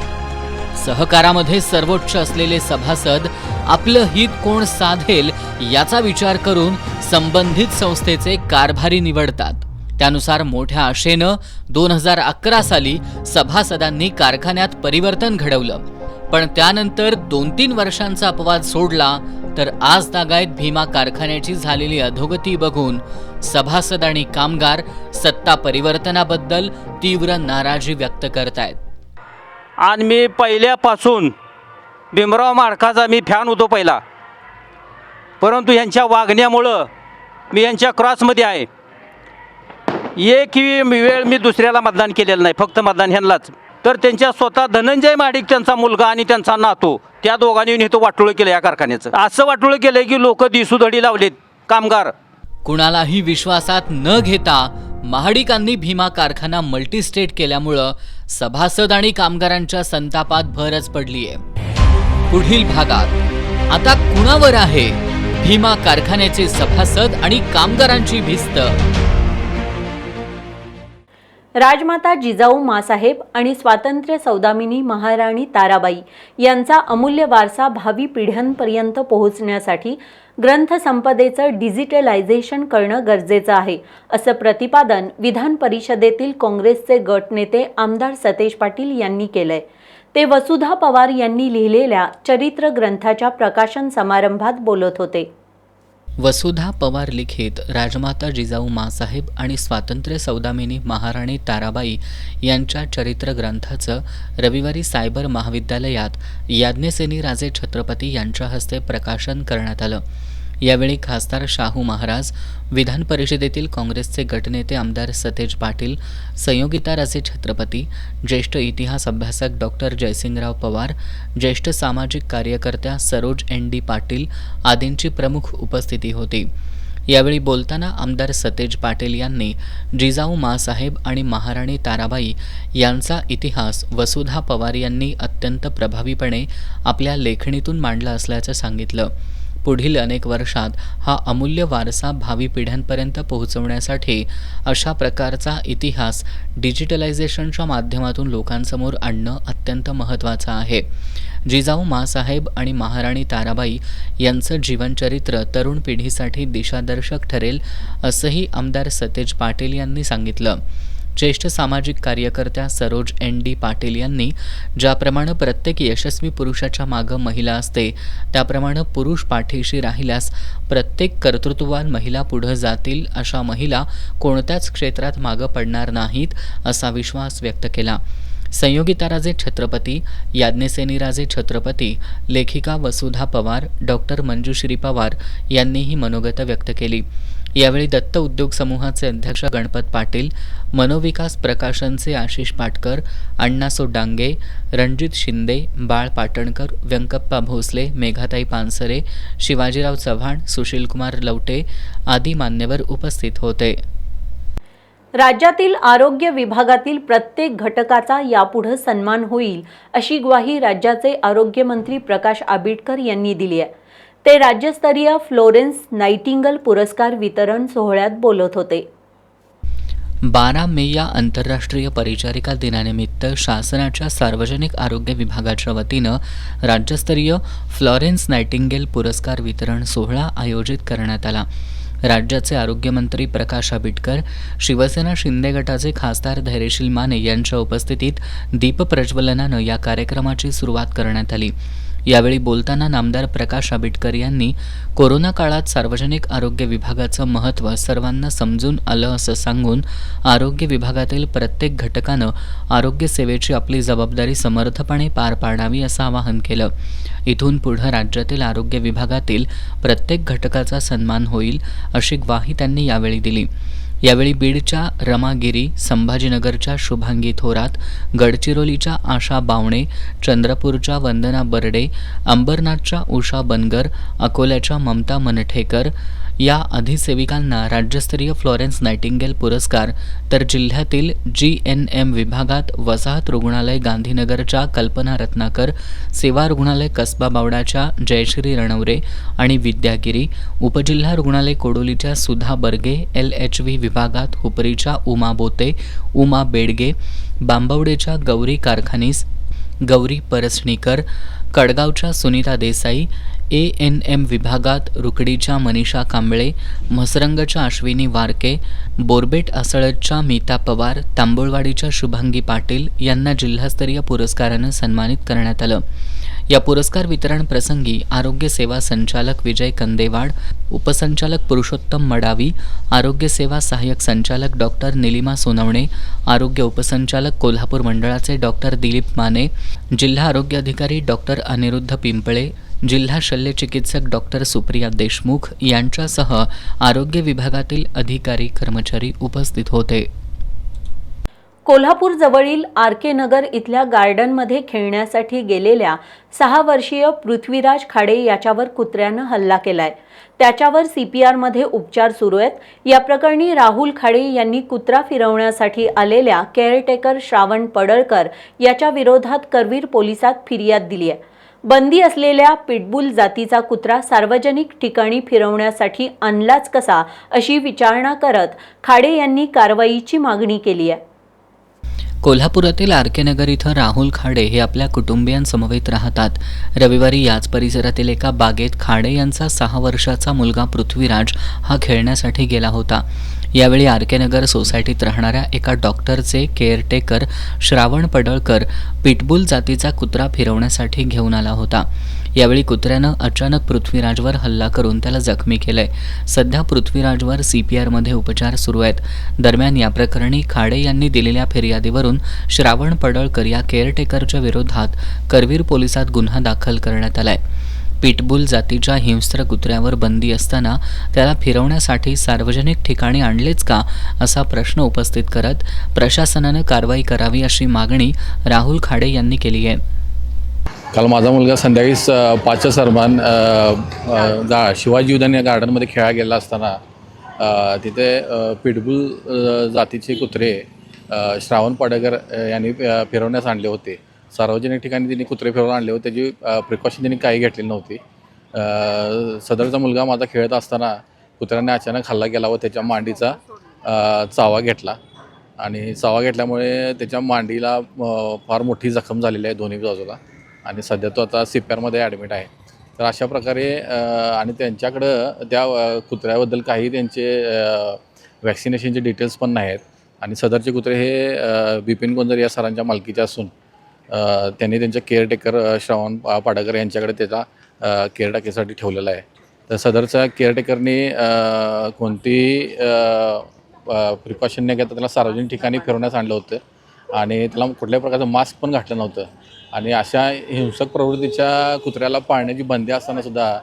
सहकारामध्ये सर्वोच्च असलेले सभासद आपलं हित कोण साधेल याचा विचार करून संबंधित संस्थेचे कारभारी निवडतात. त्यानुसार मोठ्या आशेनं 2011 साली सभासदांनी कारखान्यात परिवर्तन घडवलं. पण त्यानंतर 2-3 वर्षांचा अपवाद सोडला तर आज तागायत भीमा कारखान्याची झालेली अधोगती बघून सभासद आणि कामगार सत्ता परिवर्तनाबद्दल तीव्र नाराजी व्यक्त करतायत. आणि मी पहिल्यापासून भीमराव माडकाचा मी फॅन होतो पहिला, परंतु यांच्या वागण्यामुळं मी यांच्या क्रॉसमध्ये आहे. एक वेळ मी दुसऱ्याला मतदान केलेलं नाही, फक्त मतदान ह्यांनाच. तर त्यांच्या स्वतः धनंजय महाडिक, त्यांचा मुलगा आणि त्यांचा नातू, त्या दोघांनी इथं वाटोळं केलं या कारखान्याचं. असं वाटोळं केलं की लोक दिसूधडी लावलेत कामगार. कुणालाही विश्वासात न घेता महाडिकांनी भीमा कारखाना मल्टीस्टेट केल्यामुळं सभासद आणि कामगारांच्या संतापात भरच पडलीय. पुढील भागात आता कुणावर आहे भीमा कारखान्याचे सभासद आणि कामगारांची भिस्त? राजमाता जिजाऊ माँसाहेब आणि स्वातंत्र्य सौदामिनी महाराणी ताराबाई यांचा अमूल्य वारसा भावी पिढ्यांपर्यंत पोहोचण्यासाठी ग्रंथसंपदेचं डिजिटलायझेशन करणं गरजेचं आहे, असं प्रतिपादन विधान परिषदेतील काँग्रेसचे गटनेते आमदार सतेज पाटील यांनी केलंय. ते वसुधा पवार यांनी लिहिलेल्या चरित्र ग्रंथाच्या प्रकाशन समारंभात बोलत होते. वसुधा पवार लिखित राजमाता जिजाऊ माँसाहेब आणि स्वातंत्र्य सौदामिनी महाराणी ताराबाई यांच्या चरित्र ग्रंथाचं रविवारी सायबर महाविद्यालयात याज्ञसेनी राजे छत्रपती यांच्या हस्ते प्रकाशन करण्यात आलं. यावेळी खासदार शाहू महाराज, विधान परिषदेतील काँग्रेसचे गटनेते आमदार सतेज पाटील, संयोगिता राजे छत्रपती, ज्येष्ठ इतिहास अभ्यासक डॉक्टर जयसिंगराव पवार, ज्येष्ठ सामाजिक कार्यकर्त्या सरोज ND पाटील आदींची प्रमुख उपस्थिती होती. यावेळी बोलताना आमदार सतेज पाटील यांनी जिजाऊ माँसाहेब आणि महाराणी ताराबाई यांचा इतिहास वसुधा पवार यांनी अत्यंत प्रभावीपणे आपल्या लेखणीतून मांडला असल्याचं सांगितलं. पुढील अनेक वर्षात हा अमूल्य वारसा भावी पिढ्यांपर्यंत पोहोचवण्यासाठी अशा प्रकारचा इतिहास डिजिटलायझेशनच्या माध्यमातून लोकांसमोर आणणं अत्यंत महत्त्वाचं आहे. जिजाऊ माँसाहेब आणि महाराणी ताराबाई यांचं जीवनचरित्र तरुण पिढीसाठी दिशादर्शक ठरेल, असंही आमदार सतेज पाटील यांनी सांगितलं. ज्येष्ठ सामाजिक कार्यकर्त्या सरोज ND पाटील यांनी ज्याप्रमाणे प्रत्येक यशस्वी पुरुषाच्या मागं महिला असते, त्याप्रमाणे पुरुष पाठीशी राहिल्यास प्रत्येक कर्तृत्ववान महिला पुढे जातील. अशा महिला कोणत्याच क्षेत्रात मागं पडणार नाहीत, असा विश्वास व्यक्त केला. संयोगिता राजे छत्रपती, याज्ञसेनी राजे छत्रपती, लेखिका वसुधा पवार, डॉक्टर मंजुश्री पवार यांनीही मनोगत व्यक्त केली. यावेळी दत्त उद्योग समूहाचे अध्यक्ष गणपत पाटील, मनोविकास प्रकाशनचे आशिष पाटकर, अण्णासो डांगे, रणजित शिंदे, बाळ पाटणकर, व्यंकप्पा भोसले, मेघाताई पानसरे, शिवाजीराव चव्हाण, सुशीलकुमार लवटे आदी मान्यवर उपस्थित होते. राज्यातील आरोग्य विभागातील प्रत्येक घटकाचा यापुढे सन्मान होईल अशी ग्वाही राज्याचे आरोग्यमंत्री प्रकाश आंबेडकर यांनी दिली आहे. ते राज्यस्तरीय फ्लोरेन्स नाइटिंगेल पुरस्कार वितरण सोहळ्यात बोलत होते. 12 मे या आंतरराष्ट्रीय परिचारिका दिनानिमित्त शासनाच्या सार्वजनिक आरोग्य विभागाच्या वतीनं राज्यस्तरीय फ्लॉरेन्स नायटिंगेल पुरस्कार वितरण सोहळा आयोजित करण्यात आला. राज्याचे आरोग्यमंत्री प्रकाश आंबेडकर, शिवसेना शिंदे गटाचे खासदार धैर्यशील माने यांच्या उपस्थितीत दीपप्रज्वलनानं या कार्यक्रमाची सुरुवात करण्यात आली. यावेळी बोलताना नामदार प्रकाश आंबेडकर यांनी कोरोना काळात सार्वजनिक आरोग्य विभागाचं महत्त्व सर्वांना समजून आलं असं सांगून आरोग्य विभागातील प्रत्येक घटकानं आरोग्य सेवेची आपली जबाबदारी समर्थपणे पार पाडावी असं आवाहन केलं. इथून पुढे राज्यातील आरोग्य विभागातील प्रत्येक घटकाचा सन्मान होईल अशी ग्वाही त्यांनी यावेळी दिली. यावेळी बीडच्या रमागिरी, संभाजीनगरच्या शुभांगी थोरात, गडचिरोलीच्या आशा बावणे, चंद्रपूरच्या वंदना बर्डे, अंबरनाथच्या उषा बनगर, अकोल्याच्या ममता मनठेकर या अधिसेविकांना राज्यस्तरीय फ्लॉरेन्स नायटिंगेल पुरस्कार, तर जिल्ह्यातील GNM विभागात वसाहत रुग्णालय गांधीनगरच्या कल्पना रत्नाकर, सेवा रुग्णालय कसबा बावडाच्या जयश्री रणवरे आणि विद्यागिरी, उपजिल्हा रुग्णालय कोडोलीच्या सुधा बर्गे, LHV विभागात हुपरीच्या उमा बोते, उमा बेडगे, बांबवडेच्या गौरी कारखानीस, गौरी परसणीकर, कडगावच्या सुनीता देसाई, ANM विभागात रुकडीच्या मनीषा कांबळे, म्हसरंगच्या अश्विनी वारके, बोरबेट असळतच्या मीता पवार, तांबोळवाडीच्या शुभांगी पाटील यांना जिल्हास्तरीय पुरस्कारानं सन्मानित करण्यात आलं. या पुरस्कार वितरण प्रसंगी आरोग्य सेवा संचालक विजय कंदेवाड, उपसंचालक पुरुषोत्तम मडावी, आरोग्य सेवा सहाय्यक संचालक डॉक्टर निलिमा सोनवणे, आरोग्य उपसंचालक कोल्हापूर मंडळाचे डॉक्टर दिलीप माने, जिल्हा आरोग्य अधिकारी डॉक्टर अनिरुद्ध पिंपळे, जिल्हा शल्य चिकित्सक डॉक्टर सुप्रिया देशमुख यांच्यासह आरोग्य विभागातील अधिकारी कर्मचारी उपस्थित होते. कोल्हापूर जवळील RK नगर इथल्या गार्डनमध्ये खेळण्यासाठी गेलेल्या 6 वर्षीय पृथ्वीराज खाडे याच्यावर कुत्र्यानं हल्ला केलाय. त्याच्यावर CPR मध्ये उपचार सुरू आहेत. या प्रकरणी राहुल खाडे यांनी कुत्रा फिरवण्यासाठी आलेल्या केअरटेकर श्रावण पडळकर याच्या विरोधात करवीर पोलिसात फिर्याद दिली आहे. बंदी असलेल्या पिटबुल जातीचा कुत्रा सार्वजनिक ठिकाणी फिरवण्यासाठी आणलाच कसा अशी विचारणा करत खाडे यांनी कारवाईची मागणी केली आहे. कोल्हापुरातील RK नगर इथं राहुल खाडे हे आपल्या कुटुंबियांसमवेत राहतात. रविवारी याच परिसरातील एका बागेत खाडे यांचा 6 वर्षाचा मुलगा पृथ्वीराज हा खेळण्यासाठी गेला होता. यावेळी RK नगर सोसायटीत राहणाऱ्या एका डॉक्टरचे केअरटेकर श्रावण पडळकर पिटबुल जातीचा कुत्रा फिरवण्यासाठी घेऊन आला होता. यावेळी कुत्र्यानं अचानक पृथ्वीराजवर हल्ला करून त्याला जखमी केलंय. सध्या पृथ्वीराजवर CPR मध्ये उपचार सुरू आहेत. दरम्यान या प्रकरणी खाडे यांनी दिलेल्या फिर्यादीवरून श्रावण पडळकर या केअरटेकरच्या विरोधात करवीर पोलिसात गुन्हा दाखल करण्यात आलाय. पिटबुल जातीच्या हिंस्त्र कुत्र्यावर बंदी असताना त्याला फिरवण्यासाठी सार्वजनिक ठिकाणी आणलेच का असा प्रश्न उपस्थित करत प्रशासनानं कारवाई करावी अशी मागणी राहुल खाडे यांनी केली आहे. काल माझा मुलगा संध्याकाळी 5च्या दरम्यान शिवाजी उद्यान या गार्डनमध्ये खेळायला गेला असताना तिथे पिटबुल जातीचे कुत्रे श्रावण पडळकर यांनी फिरवण्यास आणले होते. सार्वजनिक ठिकाणी त्यांनी कुत्रे फिरवून आणले होते. त्याची प्रिकॉशन त्यांनी काही घेतलेली नव्हती. सदरचा मुलगा माझा खेळत असताना कुत्र्याने अचानक हल्ला केला व त्याच्या मांडीचा चावा घेतला आणि चावा घेतल्यामुळे त्याच्या मांडीला फार मोठी जखम झालेली आहे दोन्ही बाजूला आणि सध्या तो आता CPR मध्ये ॲडमिट आहे. तर अशा प्रकारे आणि त्यांच्याकडं त्या कुत्र्याबद्दल काही त्यांचे वॅक्सिनेशनचे डिटेल्स पण नाही आहेत आणि सदरचे कुत्रे हे बिपिन गोंजर या सरांच्या मालकीचे असून त्यांनी त्यांच्या केअरटेकर श्रावण पाडळकर यांच्याकडे त्याचा केअरटेकरसाठी ठेवलेला आहे. तर सदरच्या केअरटेकरने कोणतीही प्रिकॉशन न घेता त्याला सार्वजनिक ठिकाणी फिरवण्यास आणलं होतं आणि त्याला कुठल्याही प्रकारचं मास्क पण घातलं नव्हतं आणि अशा हिंसक प्रवृत्तीच्या कुत्र्याला पाळण्याची बंदी असतानासुद्धा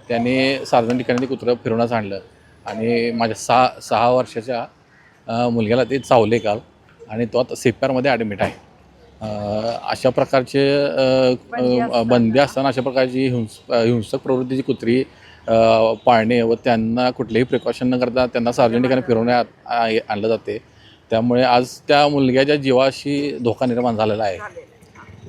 त्यांनी सार्वजनिक ठिकाणी ते कुत्रं फिरवण्यास आणलं आणि माझ्या 6 वर्षाच्या मुलग्याला ते चावले काल आणि तो आता CPR मध्ये ॲडमिट आहे. अशा प्रकारचे बंदी असताना अशा प्रकारची हिंसक प्रवृत्तीची कुत्री पाळणे व त्यांना कुठलेही प्रिकॉशन न करता त्यांना सार्वजनिक ठिकाणी फिरवण्यात आणलं जाते. त्यामुळे आज त्या मुलग्याच्या जीवाशी धोका निर्माण झालेला आहे.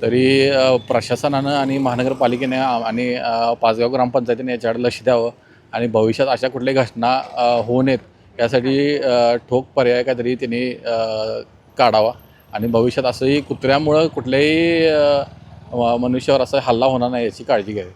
तरी प्रशासनानं आणि महानगरपालिकेने आणि पाचगाव ग्रामपंचायतीने याच्याकडे लक्ष द्यावं आणि भविष्यात अशा कुठल्याही घटना होऊ नयेत यासाठी ठोक पर्याय काहीतरी त्यांनी काढावा आणि भविष्यात असंही कुत्र्यामुळं कुठल्याही मनुष्यावर असा हल्ला होणार नाही याची काळजी घ्यावी.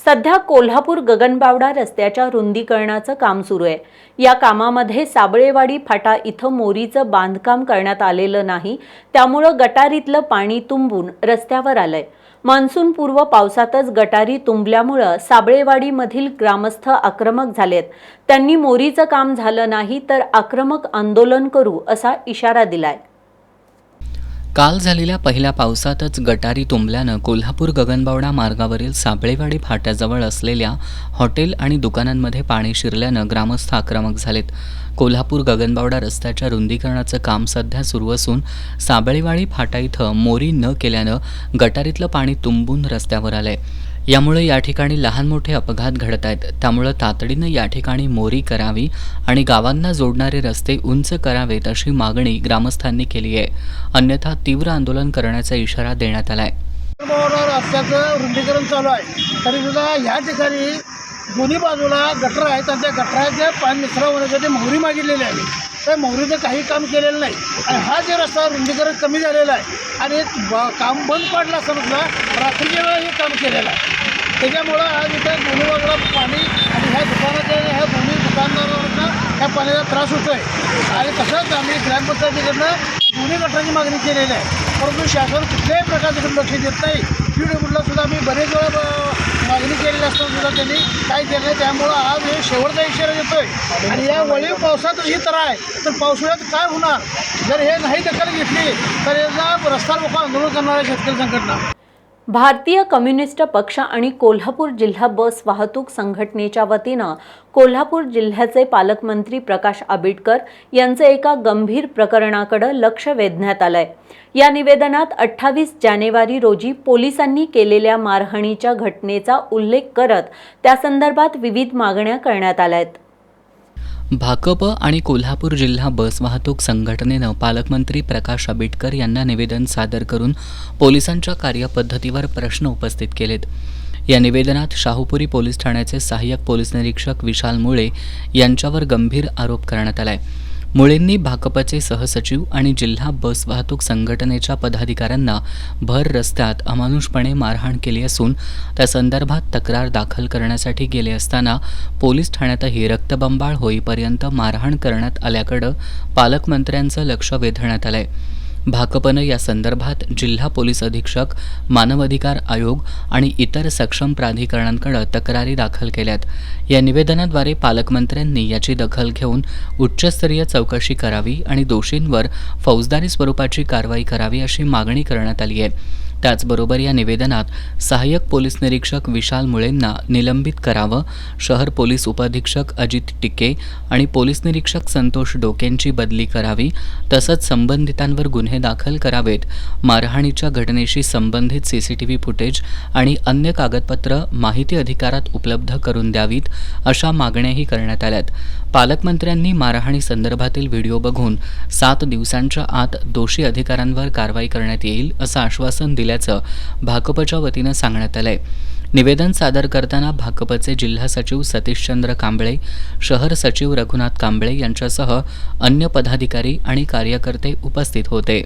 सध्या कोल्हापूर गगनबावडा रस्त्याच्या रुंदीकरणाचं काम सुरू आहे. या कामामध्ये साबळेवाडी फाटा इथं मोरीचं बांधकाम करण्यात आलेलं नाही, त्यामुळं गटारीतलं पाणी तुंबून रस्त्यावर आलंय. मान्सूनपूर्व पावसातच गटारी तुंबल्यामुळं साबळेवाडीमधील ग्रामस्थ आक्रमक झालेत. त्यांनी मोरीचं काम झालं नाही तर आक्रमक आंदोलन करू असा इशारा दिलाय. काल झालेल्या पहिल्या पावसातच गटारी तुंबल्यानं कोल्हापूर गगनबावडा मार्गावरील साबळेवाडी फाट्याजवळ असलेल्या हॉटेल आणि दुकानांमध्ये पाणी शिरल्यानं ग्रामस्थ आक्रमक झालेत. कोल्हापूर गगनबावडा रस्त्याच्या रुंदीकरणाचं काम सध्या सुरू असून साबळेवाडी फाटा इथं मोरी न केल्यानं गटारीतलं पाणी तुंबून रस्त्यावर आलंय. यामुळे या ठिकाणी लहान मोठे अपघात घडत आहेत. त्यामुळे तातडीनं या ठिकाणी मोरी करावी आणि गावांना जोडणारे रस्ते उंच करावेत अशी मागणी ग्रामस्थांनी केली आहे. अन्यथा तीव्र आंदोलन करण्याचा इशारा देण्यात आलाय. रस्त्याचं रुंदीकरण चालू आहे तरी सुद्धा या ठिकाणी दोन्ही बाजूला गटर आहेत आणि त्या गटराचे पाणी निचरा होण्यासाठी मोहरी मागितलेली आहे. तर मोहरीचं काही काम केलेलं नाही आणि हा जे रस्ता रुंदीकरण कमी झालेला आहे आणि काम बंद पडला समजला रात्रीच्या वेळा हे काम केलेलं आहे. त्याच्यामुळं आज इथं दोन्ही बाजूला पाणी आणि ह्या दुकानाच्या ह्या दोन्ही दुकानदारांना ह्या पाण्याचा त्रास होतो आहे आणि तसंच आम्ही ग्रामपंचायतीकडनं दोन्ही गटारांची मागणी केलेली आहे. परंतु शासन कुठल्याही प्रकारचं लक्ष देत नाही. PWDला सुद्धा आम्ही बरेच वेळा मागणी केलेली असताना सुद्धा त्यांनी काय केलं नाही. त्यामुळं आज हे शेवटचा इशारा देतोय आणि या वळीव पावसात ही तर आहे तर पावसाळ्यात काय होणार जर हे नाही दखल घेतली तर याचा रस्ता रोको आंदोलन करणाऱ्या शेतकरी संघटना भारतीय कम्युनिस्ट पक्ष आणि कोल्हापूर जिल्हा बस वाहतूक संघटनेच्या वतीनं कोल्हापूर जिल्ह्याचे पालकमंत्री प्रकाश आंबेडकर यांचे एका गंभीर प्रकरणाकडे लक्ष वेधण्यात आलंय. या निवेदनात 28 जानेवारी रोजी पोलिसांनी केलेल्या मारहाणीच्या घटनेचा उल्लेख करत त्या संदर्भात विविध मागण्या करण्यात आल्या आहेत. भाकप आणि कोल्हापूर जिल्हा बस वाहतूक संघटनेनं पालकमंत्री प्रकाश आंबेडकर यांना निवेदन सादर करून पोलिसांच्या कार्यपद्धतीवर प्रश्न उपस्थित केलेत. या निवेदनात शाहूपुरी पोलीस ठाण्याचे सहाय्यक पोलीस निरीक्षक विशाल मुळे यांच्यावर गंभीर आरोप करण्यात आलाय. मुळेंनी भाकपचे सहसचिव आणि जिल्हा बस वाहतूक संघटनेच्या पदाधिकाऱ्यांना भर रस्त्यात अमानुषपणे मारहाण केली असून त्या संदर्भात तक्रार दाखल करण्यासाठी गेले असताना पोलीस ठाण्यातही रक्तबंबाळ होईपर्यंत मारहाण करण्यात आल्याकडं पालकमंत्र्यांचं लक्ष वेधण्यात आलंय. भाकपनं या संदर्भात जिल्हा पोलीस अधीक्षक, मानव अधिकार आयोग आणि इतर सक्षम प्राधिकरणांकडे तक्रारी दाखल केल्यात. या निवेदनाद्वारे पालकमंत्र्यांनी याची दखल घेऊन उच्चस्तरीय चौकशी करावी आणि दोषींवर फौजदारी स्वरूपाची कारवाई करावी अशी मागणी करण्यात आली आहे. त्याचबरोबर या निवेदनात सहाय्यक पोलीस निरीक्षक विशाल मुळेंना निलंबित करावं, शहर पोलीस उपअधीक्षक अजित टिके आणि पोलीस निरीक्षक संतोष डोकेंची बदली करावी, तसंच संबंधितांवर गुन्हे दाखल करावेत, मारहाणीच्या घटनेशी संबंधित CCTV फुटेज आणि अन्य कागदपत्र माहिती अधिकारात उपलब्ध करून द्यावीत अशा मागण्याही करण्यात आल्यात. पालकमंत्र्यांनी मारहाणी संदर्भातील व्हिडिओ बघून 7 दिवसांच्या आत दोषी अधिकाऱ्यांवर कारवाई करण्यात येईल असं आश्वासन दिल्याचं भाकपच्या वतीनं सांगण्यात आलंय. निवेदन सादर करताना भाकपचे जिल्हा सचिव सतीशचंद्र कांबळे, शहर सचिव रघुनाथ कांबळे यांच्यासह अन्य पदाधिकारी आणि कार्यकर्ते उपस्थित होते.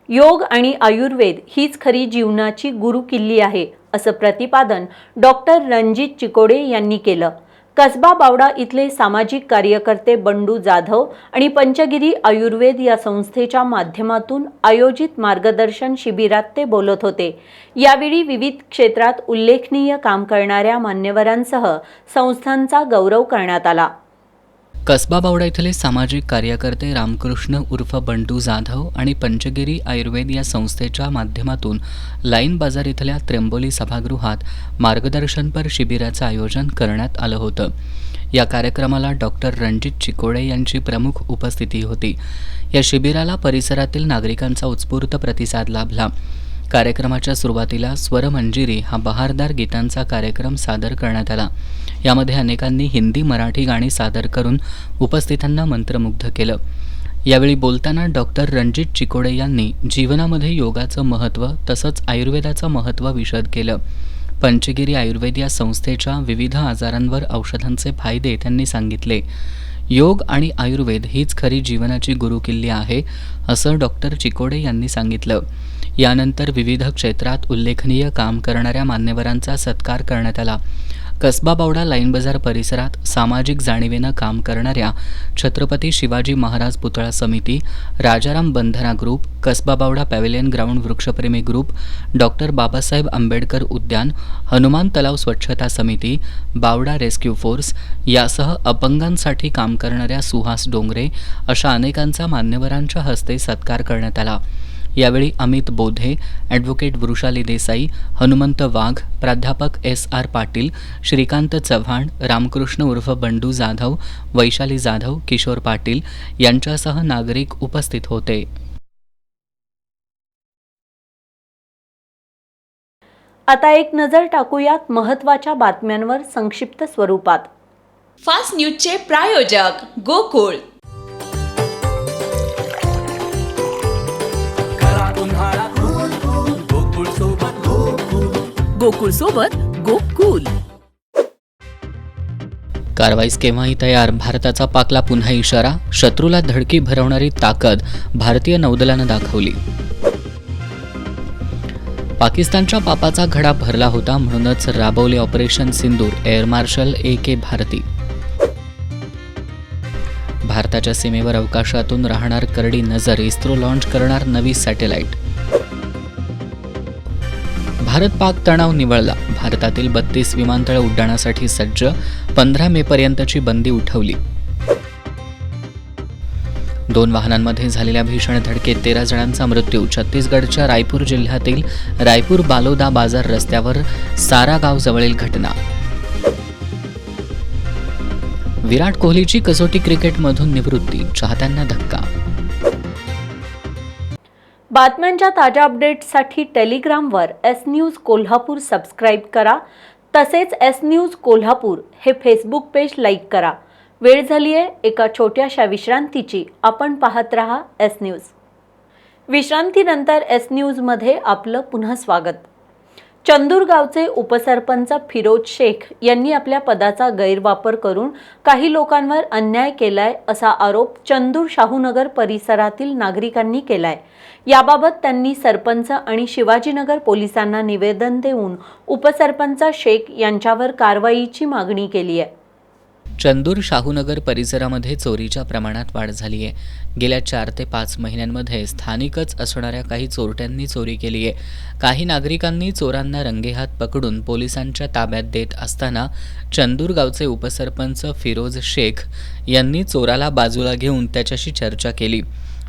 योग आणि आयुर्वेद हीच खरी जीवनाची गुरुकिल्ली आहे असं प्रतिपादन डॉक्टर रणजित चिकोडे यांनी केलं. कसबा बावडा इथले सामाजिक कार्यकर्ते बंडू जाधव आणि पंचगिरी आयुर्वेद या संस्थेच्या माध्यमातून आयोजित मार्गदर्शन शिबिरात ते बोलत होते. यावेळी विविध क्षेत्रात उल्लेखनीय काम करणाऱ्या मान्यवरांसह संस्थांचा गौरव करण्यात आला. कसबा बावडा इथले सामाजिक कार्यकर्ते रामकृष्ण उर्फ बंडू जाधव आणि पंचगिरी आयुर्वेद या संस्थेच्या माध्यमातून लाईन बाजार इथल्या त्र्यंबोली सभागृहात मार्गदर्शनपर शिबिराचं आयोजन करण्यात आलं होतं. या कार्यक्रमाला डॉक्टर रणजित चिकोडे यांची प्रमुख उपस्थिती होती. या शिबिराला परिसरातील नागरिकांचा उत्स्फूर्त प्रतिसाद लाभला. कार्यक्रमाच्या सुरुवातीला स्वरमंजिरी हा बहारदार गीतांचा कार्यक्रम सादर करण्यात आला. यामध्ये अनेकांनी हिंदी मराठी गाणी सादर करून उपस्थितांना मंत्रमुग्ध केलं. यावेळी बोलताना डॉक्टर रणजित चिकोडे यांनी जीवनामध्ये योगाचं महत्त्व तसंच आयुर्वेदाचं महत्त्व विशद केलं. पंचगिरी आयुर्वेद या संस्थेच्या विविध आजारांवर औषधांचे फायदे त्यांनी सांगितले. योग आणि आयुर्वेद हीच खरी जीवनाची गुरुकिल्ली आहे असं डॉक्टर चिकोडे यांनी सांगितलं. यानंतर विविध क्षेत्रात उल्लेखनीय काम करणाऱ्या मान्यवरांचा सत्कार करण्यात आला. कसबा बावडा लाईन बाजार परिसरात सामाजिक जाणीवेनं काम करणाऱ्या छत्रपती शिवाजी महाराज पुतळा समिती, राजाराम बंधारा group, Kasba Bawda pavilion ground वृक्षप्रेमी ग्रुप, डॉक्टर बाबासाहेब आंबेडकर उद्यान, हनुमान तलाव स्वच्छता समिती, बावडा रेस्क्यू फोर्स यासह अपंगांसाठी काम करणाऱ्या सुहास डोंगरे अशा अनेकांचा मान्यवरांच्या हस्ते सत्कार करण्यात आला. यावेळी अमित बोधे, ॲडव्होकेट वृषाली देसाई, हनुमंत वाघ, प्राध्यापक S.R. पाटील, श्रीकांत चव्हाण, रामकृष्ण उर्फ बंडू जाधव, वैशाली जाधव, किशोर पाटील यांच्यासह नागरिक उपस्थित होते. आता एक नजर टाकूयात महत्त्वाच्या बातम्यांवर संक्षिप्त स्वरूपात. फास्ट न्यूजचे प्रायोजक गोकुळ. गोकुळ सोबत गोकुल. कारवाईस केव्हाही तयार, भारताचा पाकला पुन्हा इशारा. शत्रूला धडकी भरवणारी ताकद भारतीय नौदलानं दाखवली. पाकिस्तानच्या पापाचा घडा भरला होता म्हणूनच राबवले operation Sindoor. Air marshal A.K. Bharti. भारताच्या सीमेवर अवकाशातून राहणार करडी नजर. इस्रो लॉन्च करणार नवी सॅटेलाइट. भारत पाक तणाव निवळला. भारतातील 32 विमानतळ उड्डाणासाठी सज्ज. 15 मेपर्यंतची बंदी उठवली. 2 वाहनांमध्ये झालेल्या भीषण धडकेत 13 जणांचा मृत्यू. छत्तीसगडच्या रायपूर जिल्ह्यातील रायपूर बालोदा बाजार रस्त्यावर सारा गाव जवळील घटना. विराट कोहलीची कसोटी क्रिकेटमधून निवृत्ती. चाहत्यांना धक्का. बातम्यांच्या ताज्या अपडेट्ससाठी टेलिग्रामवर S न्यूज कोल्हापूर सबस्क्राईब करा. तसेच S न्यूज कोल्हापूर हे फेसबुक पेज लाईक करा. वेळ झाली आहे एका छोट्याशा विश्रांतीची. आपण पाहत रहा S न्यूज. विश्रांतीनंतर S न्यूजमध्ये आपलं पुन्हा स्वागत. चंदूर गावचे उपसरपंच फिरोज शेख यांनी आपल्या पदाचा गैरवापर करून काही लोकांवर अन्याय केलाय असा आरोप चंदूर शाहूनगर परिसरातील नागरिकांनी केलाय. याबाबत त्यांनी सरपंच आणि शिवाजीनगर पोलिसांना निवेदन देऊन उपसरपंच शेख यांच्यावर कारवाईची मागणी केली आहे. चंदूर शाहूनगर परिसरामध्ये चोरीच्या प्रमाणात वाढ झाली आहे. गेल्या 4 ते 5 महिन्यांमध्ये स्थानिकच असणाऱ्या काही चोरट्यांनी चोरी केली आहे. काही नागरिकांनी चोरांना रंगेहात पकडून पोलिसांच्या ताब्यात देत असताना चंदूर गावचे उपसरपंच फिरोज शेख यांनी चोराला बाजूला घेऊन त्याच्याशी चर्चा केली.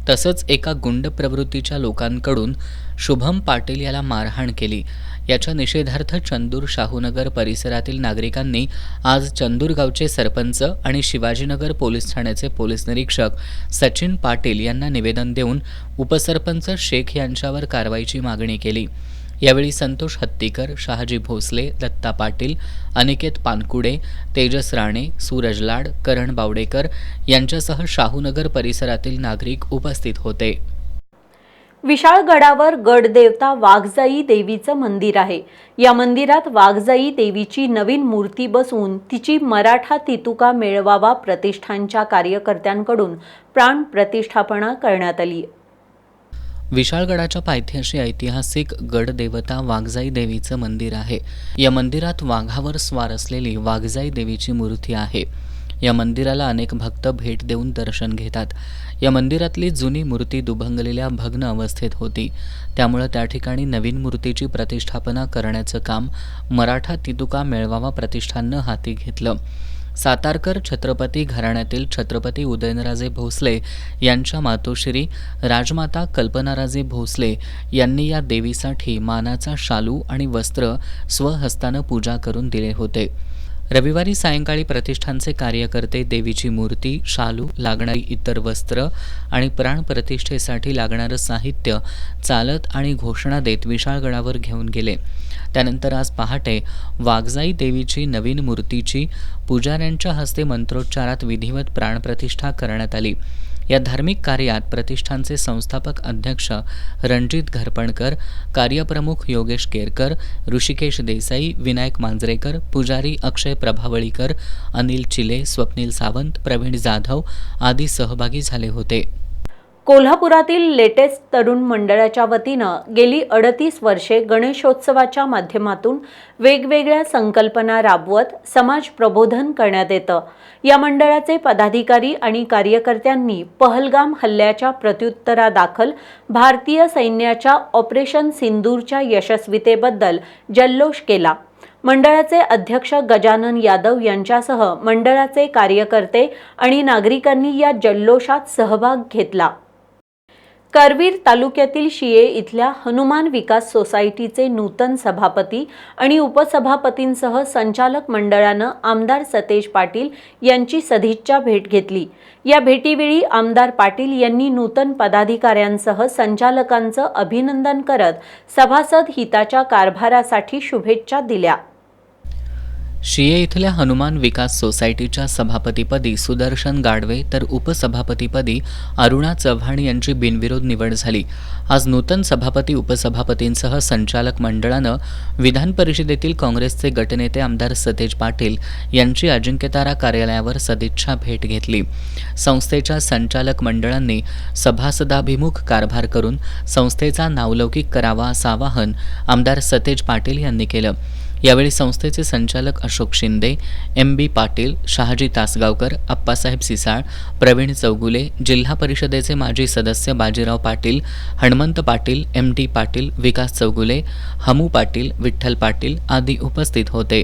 तसंच एका गुंड प्रवृत्तीच्या लोकांकडून शुभम पाटील याला मारहाण केली. याच्या निषेधार्थ चंदूर शाहूनगर परिसरातील नागरिकांनी आज चंदूर गावचे सरपंच आणि शिवाजीनगर पोलीस ठाण्याचे पोलीस निरीक्षक सचिन पाटील यांना निवेदन देऊन उपसरपंच शेख यांच्यावर कारवाईची मागणी केली. यावेळी संतोष हत्तीकर, शहाजी भोसले, दत्ता पाटील, अनिकेत पानकुडे, तेजस राणे, सूरज लाड, करण बावडेकर यांच्यासह शाहूनगर परिसरातील नागरिक उपस्थित होते. विशाळगडावर गडदेवता वाघजाई देवीचं मंदिर आहे. या मंदिरात वाघजाई देवीची नवीन मूर्ती बसवून तिची मराठा तितुका मेळवावा प्रतिष्ठानच्या कार्यकर्त्यांकडून प्राण प्रतिष्ठापना करण्यात आली. विशाळगडाच्या पायथ्याशी ऐतिहासिक गडदेवता वाघजाई देवीचं मंदिर आहे. या मंदिरात वाघावर स्वार असलेली वाघजाई देवीची मूर्ती आहे. या मंदिराला अनेक भक्त भेट देऊन दर्शन घेतात. या मंदिरातली जुनी मूर्ती दुभंगलेल्या भग्न अवस्थेत होती. त्यामुळे त्या ठिकाणी नवीन मूर्तीची प्रतिष्ठापना करण्याचं काम मराठा तितुका मेळवावा प्रतिष्ठाननं हाती घेतलं. सातारकर छत्रपती घराण्यातील छत्रपती उदयनराजे भोसले यांच्या मातोश्री राजमाता कल्पनाराजे भोसले यांनी या देवीसाठी मानाचा शालू आणि वस्त्र स्वहस्तानं पूजा करून दिले होते. रविवारी सायंकाळी प्रतिष्ठानचे कार्यकर्ते देवीची मूर्ती, शालू, लागणारी इतर वस्त्र आणि प्राणप्रतिष्ठेसाठी लागणारं साहित्य चालत आणि घोषणा देत विशाळगडावर घेऊन गेले. त्यानंतर आज पहाटे वाघजाई देवीची नवीन मूर्तीची पुजाऱ्यांच्या हस्ते मंत्रोच्चारात विधिवत प्राणप्रतिष्ठा करण्यात आली. या धार्मिक कार्यात प्रतिष्ठानचे संस्थापक अध्यक्ष रणजित घरपणकर, कार्यप्रमुख योगेश केरकर, ऋषिकेश देसाई, विनायक मांजरेकर, पुजारी अक्षय प्रभावळीकर, अनिल चिले, स्वप्नील सावंत, प्रवीण जाधव आदी सहभागी झाले होते. कोल्हापुरातील लेटेस्ट तरुण मंडळाच्या वतीनं गेली 38 वर्षे गणेशोत्सवाच्या माध्यमातून वेगवेगळ्या संकल्पना राबवत समाज प्रबोधन करण्यात येतं. या मंडळाचे पदाधिकारी आणि कार्यकर्त्यांनी पहलगाम हल्ल्याच्या प्रत्युत्तरादाखल भारतीय सैन्याच्या ऑपरेशन सिंदूरच्या यशस्वीतेबद्दल जल्लोष केला. मंडळाचे अध्यक्ष गजानन यादव यांच्यासह मंडळाचे कार्यकर्ते आणि नागरिकांनी या जल्लोषात सहभाग घेतला. करवीर तालुक्यातील शिये इथल्या हनुमान विकास सोसायटीचे नूतन सभापती आणि उपसभापतींसह संचालक मंडळानं आमदार सतेज पाटील यांची सदिच्छा भेट घेतली. या भेटीवेळी आमदार पाटील यांनी नूतन पदाधिकाऱ्यांसह संचालकांचं अभिनंदन करत सभासद हिताच्या कारभारासाठी शुभेच्छा दिल्या. शिये इथल्या हनुमान विकास सोसायटीच्या सभापतीपदी सुदर्शन गाडवे तर उपसभापतीपदी अरुणा चव्हाण यांची बिनविरोध निवड झाली. आज नूतन सभापती उपसभापतींसह संचालक मंडळानं विधान परिषदेतील काँग्रेसचे गटनेते आमदार सतेज पाटील यांची अजिंक्यतारा कार्यालयावर सदिच्छा भेट घेतली. संस्थेच्या संचालक मंडळांनी सभासदाभिमुख कारभार करून संस्थेचा नावलौकिक करावा असं आवाहन आमदार सतेज पाटील यांनी केलं. यावेळी संस्थेचे संचालक अशोक शिंदे, MB पाटील, शहाजी तासगावकर, अप्पासाहेब सिसाळ, प्रवीण चौगुले, जिल्हा परिषदेचे माजी सदस्य बाजीराव पाटील, हणमंत पाटील, MT पाटील, विकास चौगुले, हमू पाटील, विठ्ठल पाटील आदी उपस्थित होते.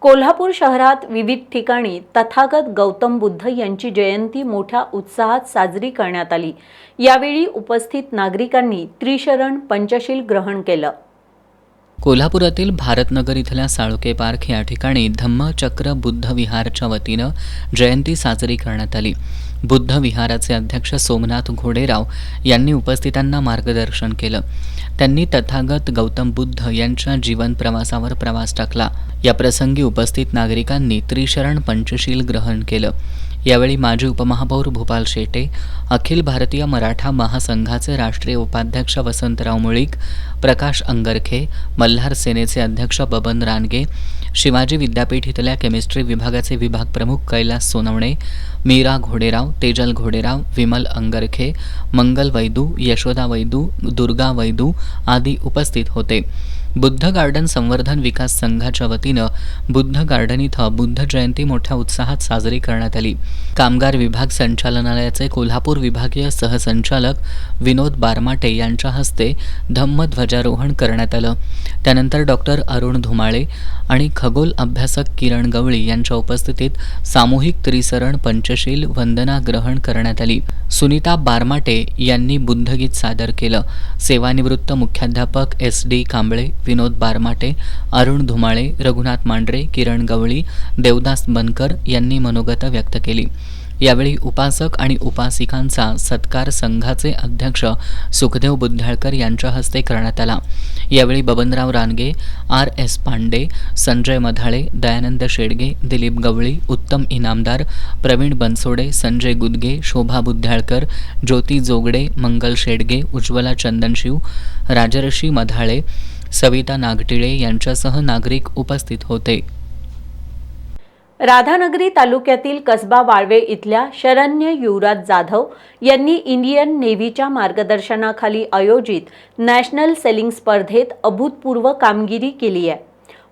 कोल्हापूर शहरात विविध ठिकाणी तथागत गौतम बुद्ध यांची जयंती मोठ्या उत्साहात साजरी करण्यात आली. यावेळी उपस्थित नागरिकांनी त्रिशरण पंचशील ग्रहण केलं. कोल्हापुरातील भारतनगर इथल्या साळुके पार्क या ठिकाणी धम्मचक्र बुद्ध विहारच्या वतीनं जयंती साजरी करण्यात आली. बुद्ध विहाराचे अध्यक्ष सोमनाथ घोडेराव यांनी उपस्थितांना मार्गदर्शन केलं. त्यांनी तथागत गौतम बुद्ध यांच्या जीवन प्रवासावर प्रवास टाकला. या प्रसंगी उपस्थित नागरिकांनी त्रिशरण पंचशील ग्रहण केलं. यावेळी माजी उपमहापौर भूपाल शेटे, अखिल भारतीय मराठा महासंघाचे राष्ट्रीय उपाध्यक्ष वसंतराव मुळीक, प्रकाश अंगरखे, मल्हार सेनेचे अध्यक्ष बबन रानगे, शिवाजी विद्यापीठ इथल्या केमिस्ट्री विभागाचे विभाग प्रमुख कैलास सोनवणे, मीरा घोडेराव, तेजल घोडेराव, विमल अंगरखे, मंगल वैदू, यशोदा वैदू, दुर्गा वैदू आदी उपस्थित होते. बुद्ध गार्डन संवर्धन विकास संघाच्या वतीनं बुद्ध गार्डन इथं बुद्ध जयंती मोठ्या उत्साहात साजरी करण्यात आली. कामगार विभाग संचालनालयाचे कोल्हापूर विभागीय सहसंचालक विनोद बारमाटे यांच्या हस्ते धम्मध्वजारोहण करण्यात आलं. त्यानंतर डॉक्टर अरुण धुमाळे आणि खगोल अभ्यासक किरण गवळी यांच्या उपस्थितीत सामूहिक त्रिसरण पंचशील वंदना ग्रहण करण्यात आली. सुनीता बारमाटे यांनी बुद्धगीत सादर केलं. सेवानिवृत्त मुख्याध्यापक SD कांबळे, विनोद बारमाटे, अरुण धुमाळे, रघुनाथ मांढरे, किरण गवळी, देवदास बनकर यांनी मनोगत व्यक्त केली. यावेळी उपासक आणि उपासिकांचा सत्कार संघाचे अध्यक्ष सुखदेव बुद्धाळकर यांच्या हस्ते करण्यात आला. यावेळी बबनराव रानगे, RS पांडे, संजय मधाळे, दयानंद शेडगे, दिलीप गवळी, उत्तम इनामदार, प्रवीण बनसोडे, संजय गुदगे, शोभा बुद्धाळकर, ज्योती जोगडे, मंगल शेडगे, उज्ज्वला चंदनशिव, राजर्षी मधाळे, सविता नागटिळे यांच्यासह नागरिक उपस्थित होते. राधानगरी तालुक्यातील कसबा वाळवे इथल्या शरण्य युवराज जाधव यांनी इंडियन नेव्हीच्या मार्गदर्शनाखाली आयोजित नॅशनल सेलिंग स्पर्धेत अभूतपूर्व कामगिरी केली आहे.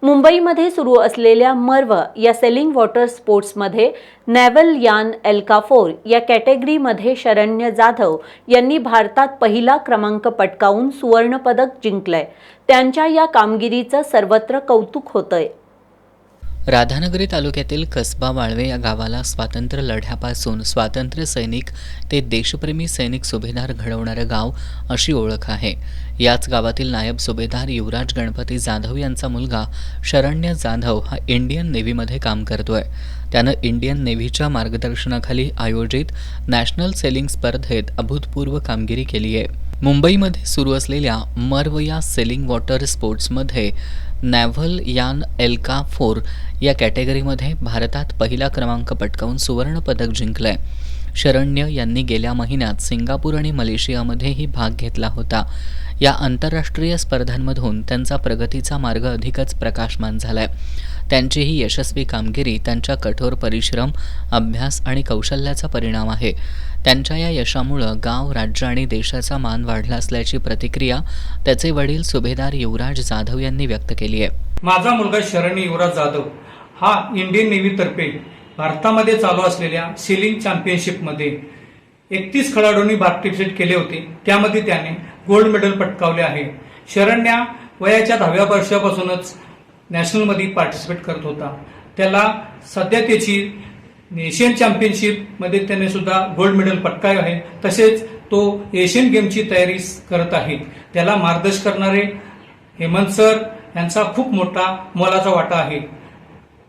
मुंबईमध्ये सुरू असलेल्या मर्व या सेलिंग वॉटर स्पोर्ट्समध्ये नॅव्हल यान एल्काफोर या कॅटेगरीमध्ये शरण्य जाधव यांनी भारतात पहिला क्रमांक पटकावून सुवर्णपदक जिंकलंय. त्यांच्या या कामगिरीचं सर्वत्र कौतुक होतंय. राधानगरी तालुक्यातील कसबा वाळवे या गावाला स्वातंत्र्य लढ्यापासून स्वातंत्र्य सैनिक ते देशप्रेमी सैनिक सुभेदार घडवणारं गाव अशी ओळख आहे. याच गावातील नायब सुभेदार युवराज गणपती जाधव यांचा मुलगा शरण्य जाधव हा इंडियन नेव्हीमध्ये काम करतोय. त्यानं इंडियन नेव्हीच्या मार्गदर्शनाखाली आयोजित नॅशनल सेलिंग स्पर्धेत अभूतपूर्व कामगिरी केली आहे. मुंबईमध्ये सुरू असलेल्या मर्व या सेलिंग वॉटर स्पोर्ट्समध्ये नॅव्हल यान एल्का 4 या कॅटेगरीमध्ये भारतात पहिला क्रमांक पटकावून सुवर्ण पदक जिंकलंय. शरण्य यांनी गेल्या महिन्यात सिंगापूर आणि मलेशियामध्येही भाग घेतला होता. या आंतरराष्ट्रीय स्पर्धांमधून त्यांचा प्रगतीचा मार्ग अधिकच प्रकाशमान झालाय. त्यांची ही यशस्वी कामगिरी त्यांच्या कठोर परिश्रम, अभ्यास आणि कौशल्याचा परिणाम आहे. त्यांच्या या यशामुळं गाव, राज्य आणि देशाचा मान वाढला असल्याची प्रतिक्रिया त्याचे वडील सुभेदार युवराज जाधव यांनी व्यक्त केली आहे. माझा मुलगा शरण्य युवराज जाधव हा इंडियन नेव्हीतर्फे भारतामध्ये चालू असलेल्या सेलिंग चॅम्पियनशिपमध्ये 31 खेळाडूंनी पार्टिसिपेट केले होते. त्यामध्ये त्याने गोल्ड मेडल पटकावले आहे. शरण्या वयाच्या 10व्या वर्षापासूनच नॅशनलमध्ये पार्टिसिपेट करत होता. त्याला सध्या त्याची एशियन चॅम्पियनशिपमध्ये त्याने सुद्धा गोल्ड मेडल पटकावले आहे. तसेच तो एशियन गेमची तयारी करत आहे. त्याला मार्गदर्शन करणारे हेमंत सर यांचा खूप मोठा मोलाचा वाटा आहे.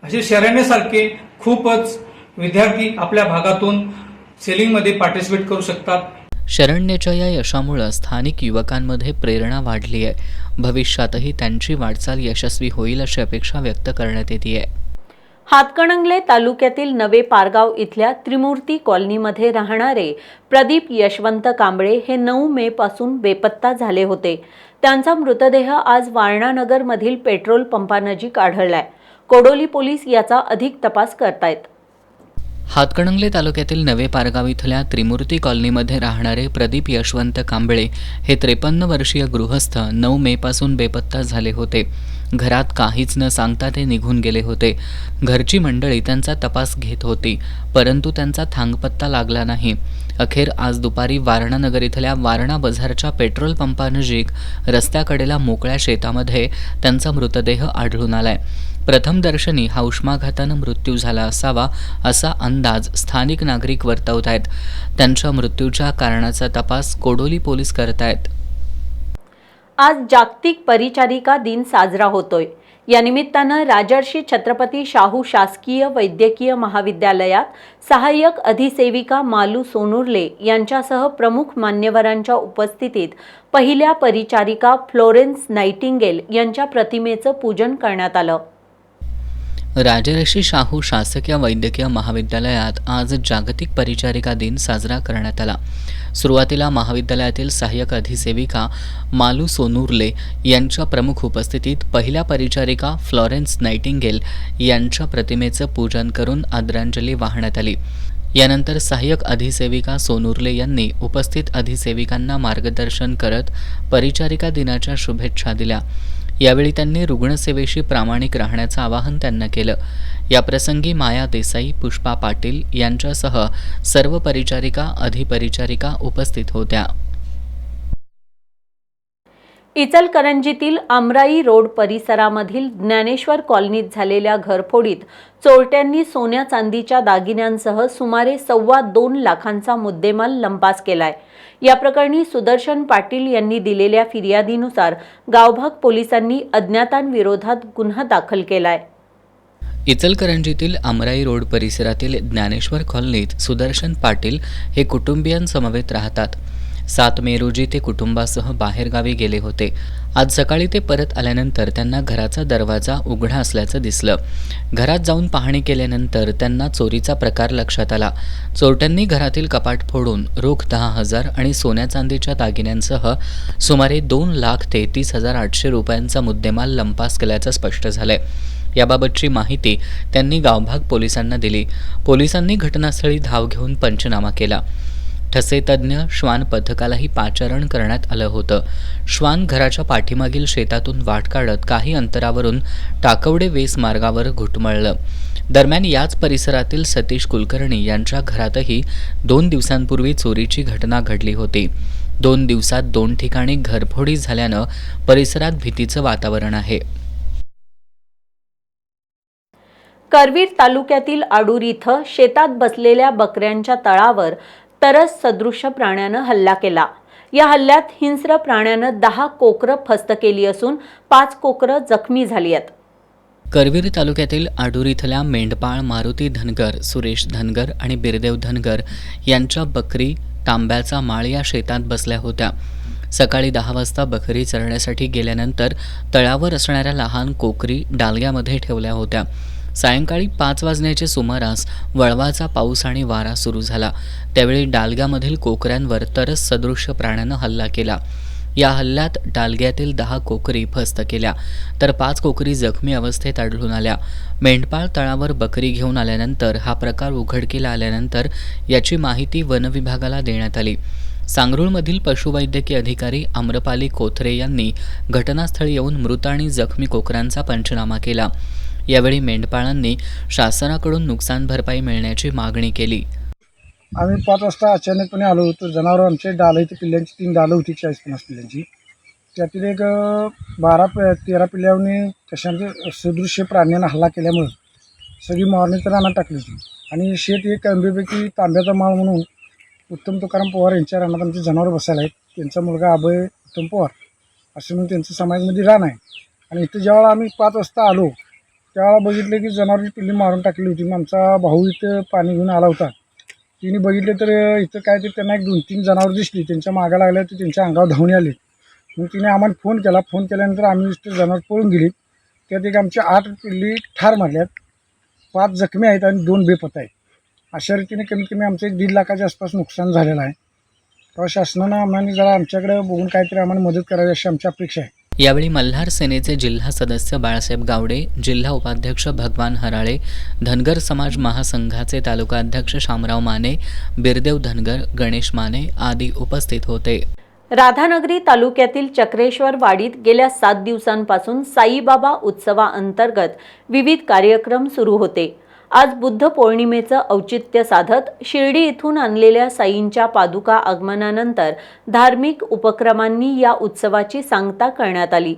असे शरण्यासारखे खूपच विद्यार्थी आपल्या भागातून सेलिंगमध्ये पार्टिसिपेट करू शकतात. शरण्याच्या या यशामुळे स्थानिक युवकांमध्ये प्रेरणा वाढली आहे. भविष्यातही त्यांची वाटचाल यशस्वी होईल अशी अपेक्षा व्यक्त करण्यात येते. हातकणंगले तालुक्यातील नवे पारगाव इथल्या त्रिमूर्ती कॉलनीमध्ये राहणारे प्रदीप यशवंत कांबळे हे 9 मे पासून बेपत्ता झाले होते. त्यांचा मृतदेह आज वारणानगरमधील पेट्रोल पंपानजीक आढळलाय. कोडोली पोलीस याचा अधिक तपास करतायत. हातकणंगले तालुक्यातील नवे पारगाव इथल्या त्रिमूर्ती कॉलनीमध्ये राहणारे प्रदीप यशवंत कांबळे हे 53 वर्षीय गृहस्थ 9 मे पासून बेपत्ता झाले होते. घरात काहीच न सांगता ते निघून गेले होते. घरची मंडळी त्यांचा तपास घेत होती, परंतु त्यांचा थांगपत्ता लागला नाही. अखेर आज दुपारी वारणानगर इथल्या वारणा बाजारच्या पेट्रोल पंपानजीक रस्त्याकडेला मोकळ्या शेतामध्ये त्यांचा मृतदेह आढळून आलाय. प्रथमदर्शनी हा उष्माघातानं मृत्यू झाला असावा असा अंदाज स्थानिक नागरिक वर्तवत आहेत. त्यांच्या मृत्यूच्या कारणाचा तपास कोडोली पोलीस करतायत. आज जागतिक परिचारिका दिन साजरा होतोय. या निमित्तानं राजर्षी छत्रपती शाहू शासकीय वैद्यकीय महाविद्यालयात सहाय्यक अधिसेविका मालू सोनुर्ले यांच्यासह प्रमुख मान्यवरांच्या उपस्थितीत पहिल्या परिचारिका फ्लोरेन्स नाइटिंगेल यांच्या प्रतिमेचं पूजन करण्यात आलं. राजर्षी शाहू शासकीय वैद्यकीय महाविद्यालयात आज जागतिक परिचारिका दिन साजरा करण्यात आला. सुरुवातीला महाविद्यालयातील सहाय्यक अधिसेविका मालू सोनुर्ले यांच्या प्रमुख उपस्थितीत पहिल्या परिचारिका फ्लोरेन्स नाइटिंगेल यांच्या प्रतिमेचं पूजन करून आदरांजली वाहण्यात आली. यानंतर सहाय्यक अधिसेविका सोनुर्ले यांनी उपस्थित अधिसेविकांना मार्गदर्शन करत परिचारिका दिनाच्या शुभेच्छा दिल्या. यावेळी त्यांनी रुग्णसेवेशी प्रामाणिक राहण्याचं आवाहन त्यांना केलं. याप्रसंगी माया देसाई, पुष्पा पाटील यांच्यासह सर्व परिचारिका, अधिपरिचारिका उपस्थित होत्या. इचलकरंजीतील आमराई रोड परिसरामधील ज्ञानेश्वर कॉलनीत झालेल्या घरफोडीत चोरट्यांनी सोन्या चांदीच्या दागिन्यांसह सुमारे 2.25 लाखांचा मुद्देमाल लंपास केलाय. या प्रकरणी सुदर्शन पाटील यांनी दिलेल्या फिर्यादीनुसार गावभाग पोलिसांनी अज्ञातांविरोधात गुन्हा दाखल केलाय. इचलकरंजीतील आमराई रोड परिसरातील ज्ञानेश्वर कॉलनीत सुदर्शन पाटील हे कुटुंबियांसमवेत राहतात. 7 मे रोजी ते कुटुंबासह बाहेरगावी गेले होते. आज सकाळी ते परत आल्यानंतर त्यांना घराचा दरवाजा उघडा असल्याचं दिसलं. घरात जाऊन पाहणी केल्यानंतर त्यांना चोरीचा प्रकार लक्षात आला. चोरट्यांनी घरातील कपाट फोडून रोख 10,000 आणि सोन्या चांदीच्या दागिन्यांसह सुमारे 2,33,800 रुपयांचा मुद्देमाल लंपास केल्याचं स्पष्ट झालंय. याबाबतची माहिती त्यांनी गावभाग पोलिसांना दिली. पोलिसांनी घटनास्थळी धाव घेऊन पंचनामा केला. ठसे तज्ज्ञ श्वान पथकालाही पाचारण करण्यात आलं होतं. श्वान घराच्या पाठीमागील शेतातून वाट काढत काही अंतरावरून टाकवडे वेस मार्गावर घुटमळलं. दरम्यान याच परिसरातील सतीश कुलकर्णी यांच्या घरातही 2 दिवसांपूर्वी चोरीची घटना घडली होती. 2 दिवसात 2 ठिकाणी घरफोडी झाल्यानं परिसरात भीतीचं वातावरण आहे. करवीर तालुक्यातील आडूर इथं शेतात बसलेल्या बकऱ्यांच्या तळावर तरस सदृश्य प्राण्यानं हल्ला केला. या हल्ल्यात हिंस्र प्राण्यानं 10 कोकरं फस्त केली असून 5 कोकरं जखमी झाली आहेत. करवीर तालुक्यातील आडूर इथल्या मेंढपाळ मारुती धनगर, सुरेश धनगर आणि बिरदेव धनगर यांच्या बकरी तांब्याचा माळ या शेतात बसल्या होत्या. सकाळी 10 वाजता बकरी चरण्यासाठी गेल्यानंतर तळावर असणाऱ्या लहान कोकरी डालग्यामध्ये ठेवल्या होत्या. सायंकाळी 5 वाजण्याच्या सुमारास वळवाचा पाऊस आणि वारा सुरू झाला. त्यावेळी डालग्यामधील कोकऱ्यांवर तरस सदृश्य प्राण्यानं हल्ला केला. या हल्ल्यात डालग्यातील 10 कोकरी फस्त केल्या तर 5 कोकरी जखमी अवस्थेत आढळून आल्या. मेंढपाळ तळावर बकरी घेऊन आल्यानंतर हा प्रकार उघडकीला आल्यानंतर याची माहिती वनविभागाला देण्यात आली. सांगरूळमधील पशुवैद्यकीय अधिकारी आम्रपाली कोथरे यांनी घटनास्थळी येऊन मृत आणि जखमी कोकरांचा पंचनामा केला. यावेळी मेंढपाळांनी शासनाकडून नुकसान भरपाई मिळण्याची मागणी केली. आम्ही 5 वाजता अचानकपणे आलो होतो. जनावरं आमचे डालं इथे पिल्ल्यांची 3 डालं होती 40-50 पिल्ल्यांची. त्यातील एक 12-13 पिल्ल्याने कशांचे सदृश्य प्राण्यानं हल्ला केल्यामुळं सगळी मारणी तर रानात टाकली होती. आणि शेत एक आंबेपैकी तांब्याचा माळ म्हणून उत्तम तुकाराम पवार यांच्या रानात आमचे जनावरं बसायला आहेत. त्यांचा मुलगा अभय उत्तम पवार असं म्हणून त्यांचं समाजमध्ये रान आहे. आणि इथं ज्यावेळेला आम्ही 5 वाजता आलो त्यावेळेला बघितलं की जनावरची पिल्ली मारून टाकली होती. मग आमचा भाऊ इथं पाणी घेऊन आला होता. तिने बघितले तर इथं काय ते त्यांना 1-2-3 जनावर दिसली. त्यांच्या मागा लागल्या तर त्यांच्या अंगावर धावून आले. मग तिने आम्हाला फोन केला. फोन केल्यानंतर आम्ही इथं जनावर पळून गेली. त्यात एक आमच्या 8 पिल्ली ठार मारल्यात, 5 जखमी आहेत आणि 2 बेपत्ता आहेत. अशा रीतीने कमीत कमी आमचं 1.5 लाखाच्या आसपास नुकसान झालेलं आहे. तेव्हा शासनानं आम्हाला जरा आमच्याकडे बघून काहीतरी आम्हाला मदत करावी अशी आमची अपेक्षा आहे. यावेळी मल्हार सेनेचे जिल्हा सदस्य बाळासाहेब गावडे, जिल्हा उपाध्यक्ष भगवान हराळे, धनगर समाज महासंघाचे तालुका अध्यक्ष शामराव माने, बिरदेव धनगर, गणेश माने आदी उपस्थित होते. राधानगरी तालुक्यातील चक्रेश्वर वाडीत गेल्या 7 दिवसांपासून साईबाबा उत्सवाअंतर्गत विविध कार्यक्रम सुरू होते. आज बुद्ध पौर्णिमेचं औचित्य साधत शिर्डी इथून आणलेल्या साईंच्या पादुका आगमनानंतर धार्मिक उपक्रमांनी या उत्सवाची सांगता करण्यात आली.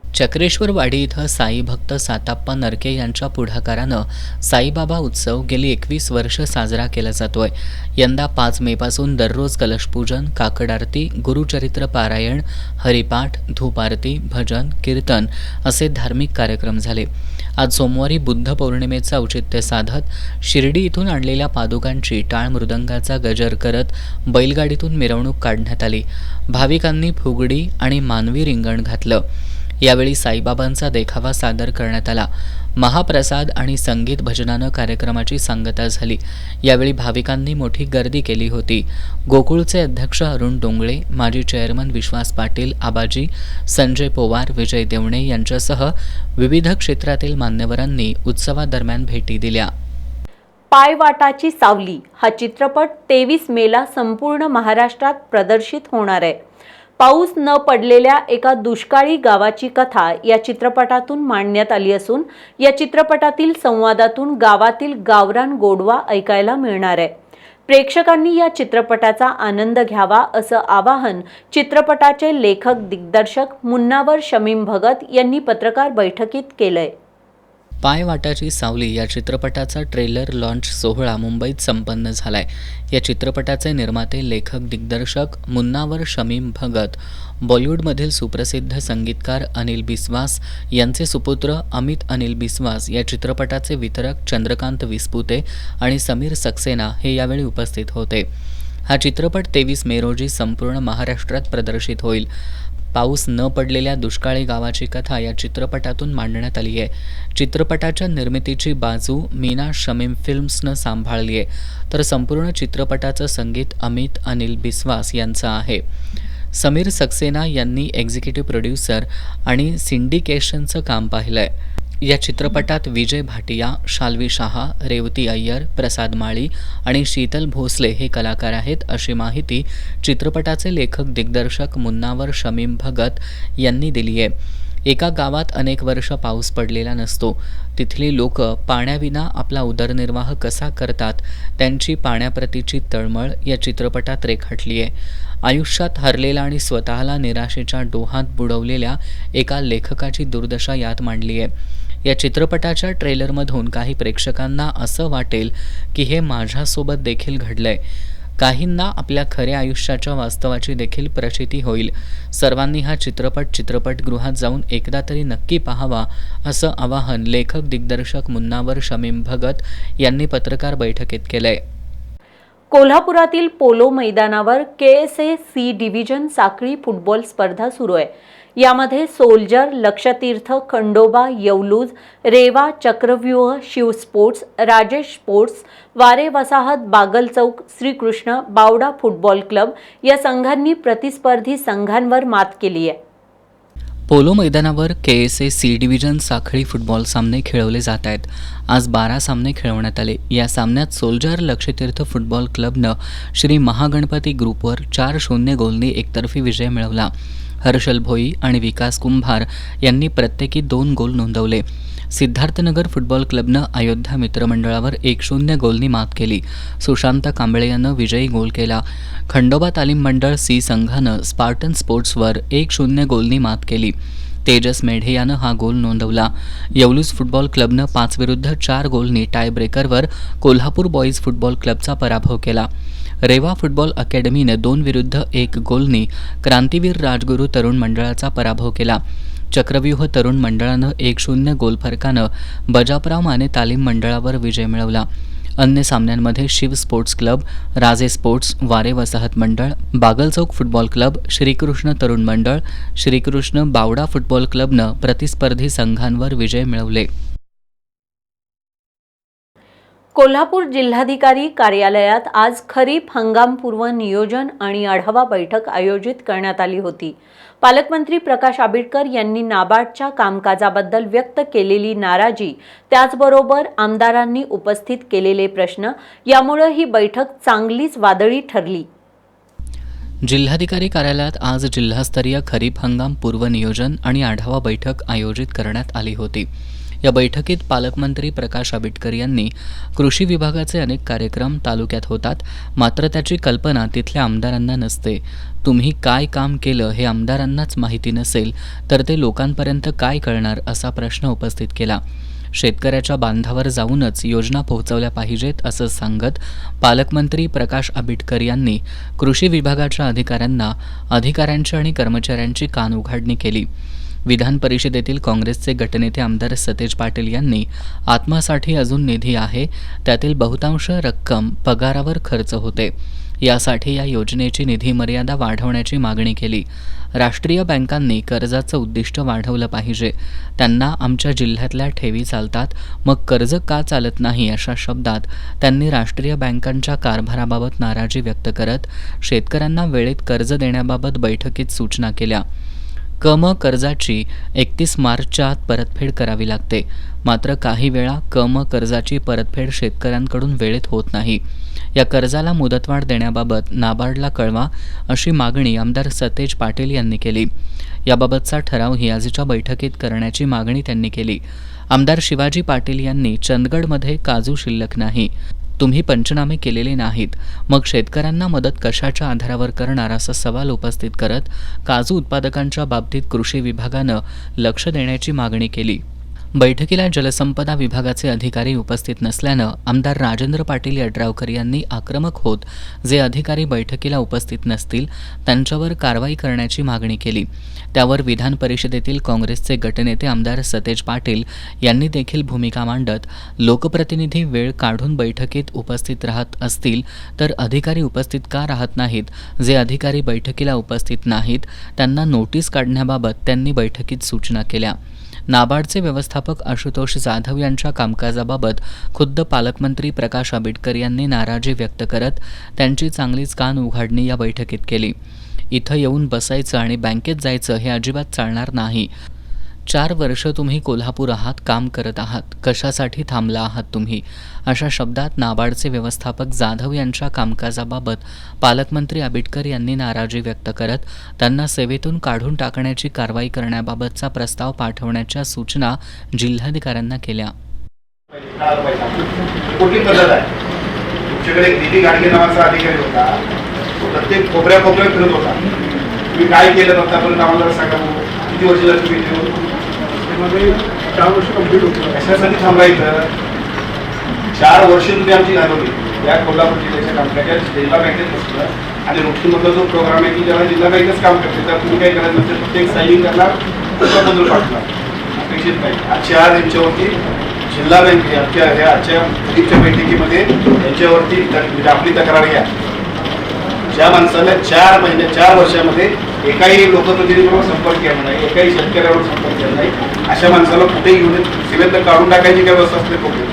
चक्रेश्वर वाडी इथं साई भक्त साताप्पा नरके यांच्या पुढाकारानं साईबाबा उत्सव गेली 21 वर्ष साजरा केला जातोय. यंदा 5 मेपासून दररोज कलशपूजन, काकड आरती, गुरुचरित्र पारायण, हरिपाठ, धूप आरती, भजन, कीर्तन असे धार्मिक कार्यक्रम झाले. आज सोमवारी बुद्ध पौर्णिमेचं औचित्य साधत शिर्डी इथून आणलेल्या पादुकांची टाळ मृदंगाचा गजर करत बैलगाडीतून मिरवणूक काढण्यात आली. भाविकांनी फुगडी आणि मानवी रिंगण घातलं. यावेळी साईबाबांचा देखावा सादर करण्यात आला. महाप्रसाद आणि संगीत भजनानं कार्यक्रमाची सांगता झाली. यावेळी भाविकांनी मोठी गर्दी केली होती. गोकुळचे अध्यक्ष अरुण डोंगळे, माजी चेअरमन विश्वास पाटील, आबाजी, संजय पोवार, विजय देवणे यांच्यासह विविध क्षेत्रातील मान्यवरांनी उत्सवादरम्यान भेटी दिल्या. पायवाटाची सावली हा चित्रपट 23 मेला संपूर्ण महाराष्ट्रात प्रदर्शित होणार आहे. पाऊस न पडलेल्या एका दुष्काळी गावाची कथा या चित्रपटातून मांडण्यात आली असून या चित्रपटातील संवादातून गावातील गावरान गोडवा ऐकायला मिळणार आहे. प्रेक्षकांनी या चित्रपटाचा आनंद घ्यावा असं आवाहन चित्रपटाचे लेखक दिग्दर्शक मुन्नावर शमीम भगत यांनी पत्रकार बैठकीत केलंय. पायवाटाची सावली या चित्रपटाचा ट्रेलर लॉन्च सोहळा मुंबईत संपन्न झालाय. या चित्रपटाचे निर्माते, लेखक, दिग्दर्शक मुन्नावर शमीम भगत, बॉलिवूडमधील सुप्रसिद्ध संगीतकार अनिल बिस्वास यांचे सुपुत्र अमित अनिल बिस्वास, या चित्रपटाचे वितरक चंद्रकांत विस्पुते आणि समीर सक्सेना हे यावेळी उपस्थित होते. हा चित्रपट 23 मे रोजी संपूर्ण महाराष्ट्रात प्रदर्शित होईल. पाऊस न पडलेल्या दुष्काळी गावाची कथा या चित्रपटातून मांडण्यात आली आहे. चित्रपटाच्या निर्मितीची बाजू मीना शमीम फिल्म्सनं सांभाळली आहे, तर संपूर्ण चित्रपटाचं संगीत अमित अनिल बिस्वास यांचं आहे. समीर सक्सेना यांनी एक्झिक्युटिव्ह प्रोड्युसर आणि सिंडिकेशनचं काम पाहिलं आहे. या चित्रपटात विजय भाटिया, शाल्वी शाहा, रेवती अय्यर, प्रसाद माळी आणि शीतल भोसले हे कलाकार आहेत, अशी माहिती चित्रपटाचे लेखक दिग्दर्शक मुन्नावर शमीम भगत यांनी दिली आहे. एका गावात अनेक वर्ष पाऊस पडलेला नसतो. तिथली लोक पाण्याविना आपला उदरनिर्वाह कसा करतात, त्यांची पाण्याप्रतीची तळमळ या चित्रपटात रेखाटली आहे. आयुष्यात हरलेला आणि स्वतःला निराशेच्या डोहात बुडवलेल्या एका लेखकाची दुर्दशा यात मांडली आहे. या चित्रपटाच्या ट्रेलरमधून काही प्रेक्षकांना असं वाटेल की हे माझ्यासोबत देखील घडलंय. काहींना आपल्या खऱ्या आयुष्याच्या वास्तवाची देखील प्रचिती होईल. सर्वांनी हा चित्रपट चित्रपटगृहात जाऊन एकदा तरी नक्की पाहावा असं आवाहन लेखक दिग्दर्शक मुन्नावर शमीम भगत यांनी पत्रकार बैठकीत केलंय. कोल्हापुरातील पोलो मैदानावर KSA C डिव्हिजन साखळी फुटबॉल स्पर्धा सुरू आहे. यामध्ये सोल्जर, लक्षतीर्थ, खंडोबा, येवलूज, रेवा, चक्रव्यूह, शिव स्पोर्ट्स, राजेश स्पोर्ट्स, वारे वसाहत, बागल चौक, श्रीकृष्ण, बावडा फुटबॉल क्लब या संघांनी प्रतिस्पर्धी संघांवर मात केली आहे. पोलो मैदानावर KSA C डिव्हिजन साखळी फुटबॉल सामने खेळवले जात आहेत. आज 12 सामने खेळवण्यात आले. या सामन्यात सोल्जर लक्षतीर्थ फुटबॉल क्लबनं श्री महागणपती ग्रुपवर 4-0 गोलनी एकतर्फी विजय मिळवला. हर्षल भोई आणि विकास कुंभार यांनी प्रत्येकी 2 गोल नोंदवले. सिद्धार्थनगर फुटबॉल क्लबनं अयोध्या मित्रमंडळावर 1-0 गोलनी मात केली. सुशांत कांबळे यानं विजयी गोल केला. खंडोबा तालीम मंडळ C संघानं स्पार्टन स्पोर्ट्सवर 1-0 गोलनी मात केली. तेजस मेढे यानं हा गोल नोंदवला. येवलूज फुटबॉल क्लबनं 5-4 गोलनी टाय ब्रेकरवर कोल्हापूर बॉईज फुटबॉल क्लबचा पराभव केला. रेवा फुटबॉल अकॅडमीने 2-1 गोलनी क्रांतीवीर राजगुरू तरुण मंडळाचा पराभव केला. चक्रव्यूह तरुण मंडळानं 1-0 गोल फरकानं बजापराव माने तालीम मंडळावर विजय मिळवला. अन्य सामन्यांमध्ये शिव स्पोर्ट्स क्लब, राजे स्पोर्ट्स, वारे वसाहत मंडळ, बागल चौक फुटबॉल क्लब, श्रीकृष्ण तरुण मंडळ, श्रीकृष्ण बावडा फुटबॉल क्लबनं प्रतिस्पर्धी संघांवर विजय मिळवले. कोल्हापूर जिल्हाधिकारी कार्यालयात आज खरीप हंगामपूर्व नियोजन आणि आढावा बैठक आयोजित करण्यात आली होती. पालकमंत्री प्रकाश आंबेडकर यांनी नाबार्डच्या कामकाजाबद्दल व्यक्त केलेली नाराजी, त्याचबरोबर आमदारांनी उपस्थित केलेले प्रश्न यामुळे ही बैठक चांगलीच वादळी ठरली. जिल्हाधिकारी कार्यालयात आज जिल्हास्तरीय खरीप हंगाम पूर्व नियोजन आणि आढावा बैठक आयोजित करण्यात आली होती. या बैठकीत पालकमंत्री प्रकाश आंबेडकर यांनी कृषी विभागाचे अनेक कार्यक्रम तालुक्यात होतात, मात्र त्याची कल्पना तिथल्या आमदारांना नसते. तुम्ही काय काम केलं हे आमदारांनाच माहिती नसेल तर ते लोकांपर्यंत काय कळणार असा प्रश्न उपस्थित केला. शेतकऱ्याच्या बांधावर जाऊनच योजना पोहोचवल्या पाहिजेत असं सांगत पालकमंत्री प्रकाश आंबेडकर यांनी कृषी विभागाच्या अधिकाऱ्यांची आणि कर्मचाऱ्यांची कानउघाडणी केली. विधान परिषदेतील काँग्रेसचे गटनेते आमदार सतेज पाटील यांनी आत्मासाठी अजून निधी आहे, त्यातील बहुतांश रक्कम पगारावर खर्च होते, यासाठी या योजनेची निधी मर्यादा वाढवण्याची मागणी केली. राष्ट्रीय बँकांनी कर्जाचं उद्दिष्ट वाढवलं पाहिजे. त्यांना आमच्या जिल्ह्यातल्या ठेवी चालतात, मग कर्ज का चालत नाही अशा शब्दात त्यांनी राष्ट्रीय बँकांच्या कारभाराबाबत नाराजी व्यक्त करत शेतकऱ्यांना वेळेत कर्ज देण्याबाबत बैठकीत सूचना केल्या. कर्जाची 31 मार्चच्या आत परतफेड करावी लागते, मात्र काही वेळा कर्जाची परतफेड शेतकऱ्यांकडून वेळेत होत नाही. या कर्जाला मुदतवाढ देण्याबाबत नाबार्डला कळवा अशी मागणी आमदार सतेज पाटील यांनी केली. याबाबतचा ठरावही आजच्या बैठकीत करण्याची मागणी त्यांनी केली. आमदार शिवाजी पाटील यांनी चंदगडमध्ये काजू शिल्लक नाही, तुम्ही पंचनामे केलेले नाहीत, मग शेतकऱ्यांना मदत कशाच्या आधारावर करणार असा सवाल उपस्थित करत काजू उत्पादकांच्या बाबतीत कृषी विभागानं लक्ष देण्याची मागणी केली. बैठकीला जलसंपदा विभागाचे अधिकारी उपस्थित नसल्यानं आमदार राजेंद्र पाटील यड्रावकर यांनी आक्रमक होत जे अधिकारी बैठकीला उपस्थित नसतील त्यांच्यावर कारवाई करण्याची मागणी केली. त्यावर विधान परिषदेतील काँग्रेसचे गटनेते आमदार सतेज पाटील यांनी देखील भूमिका मांडत लोकप्रतिनिधी वेळ काढून बैठकीत उपस्थित राहत असतील तर अधिकारी उपस्थित का राहत नाहीत, जे अधिकारी बैठकीला उपस्थित नाहीत त्यांना नोटीस काढण्याबाबत त्यांनी बैठकीत सूचना केल्या. नाबार्डचे व्यवस्थापक आशुतोष जाधव यांच्या कामकाजाबाबत खुद्द पालकमंत्री प्रकाश आंबेडकर यांनी नाराजी व्यक्त करत त्यांची चांगलीच कान उघाडणी या बैठकीत केली. इथं येऊन बसायचं आणि बँकेत जायचं हे अजिबात चालणार नाही. 4 वर्ष तुम्ही कोल्हापूर आहात, काम करत आहात, कशासाठी थांबला आहात तुम्ही, अशा शब्दात नाबार्डचे व्यवस्थापक जाधव यांच्या कामकाजाबाबत पालकमंत्री आंबेडकर यांनी नाराजी व्यक्त करत त्यांना सेवेतून काढून टाकण्याची कारवाई करण्याबाबतचा प्रस्ताव पाठवण्याच्या सूचना जिल्हाधिकाऱ्यांना केल्या. तुमच्याकडे एक निधी गाडगे नावाचा अधिकारी होता, तो प्रत्येक कोपऱ्यात फिरत होता. तुम्ही काय केलं नव्हतं आपण आम्हाला सांगा. किती वर्ष झाली तुम्ही इथे? 4 वर्ष कंप्लीट होतं. कशासाठी थांबायचं? 4 वर्ष तुम्ही आमची घालवली. या कोल्हापूर जिल्ह्याच्या कामकाजात जिल्हा बँकेत बसलं आणि रोखीमधला जो प्रोग्राम आहे की ज्याला जिल्हा बँकेच काम करते तर तुम्ही काय करायचं नसेल फक्त एक साईनिंग करणार बदल पाठवणार अपेक्षित नाही. आजच्या आज यांच्यावरती जिल्हा बँके आजच्या मुदतीच्या बैठकीमध्ये यांच्यावरती आपली तक्रार घ्या. ज्या माणसाला 4 वर्षामध्ये एकाही लोकप्रतिनिधीबरोबर संपर्क केला नाही, एकाही शेतकऱ्याबरोबर संपर्क केला नाही, अशा माणसाला कुठेही घेऊन सेवेतनं काढून टाकायची काय व्यवस्था असते बघू.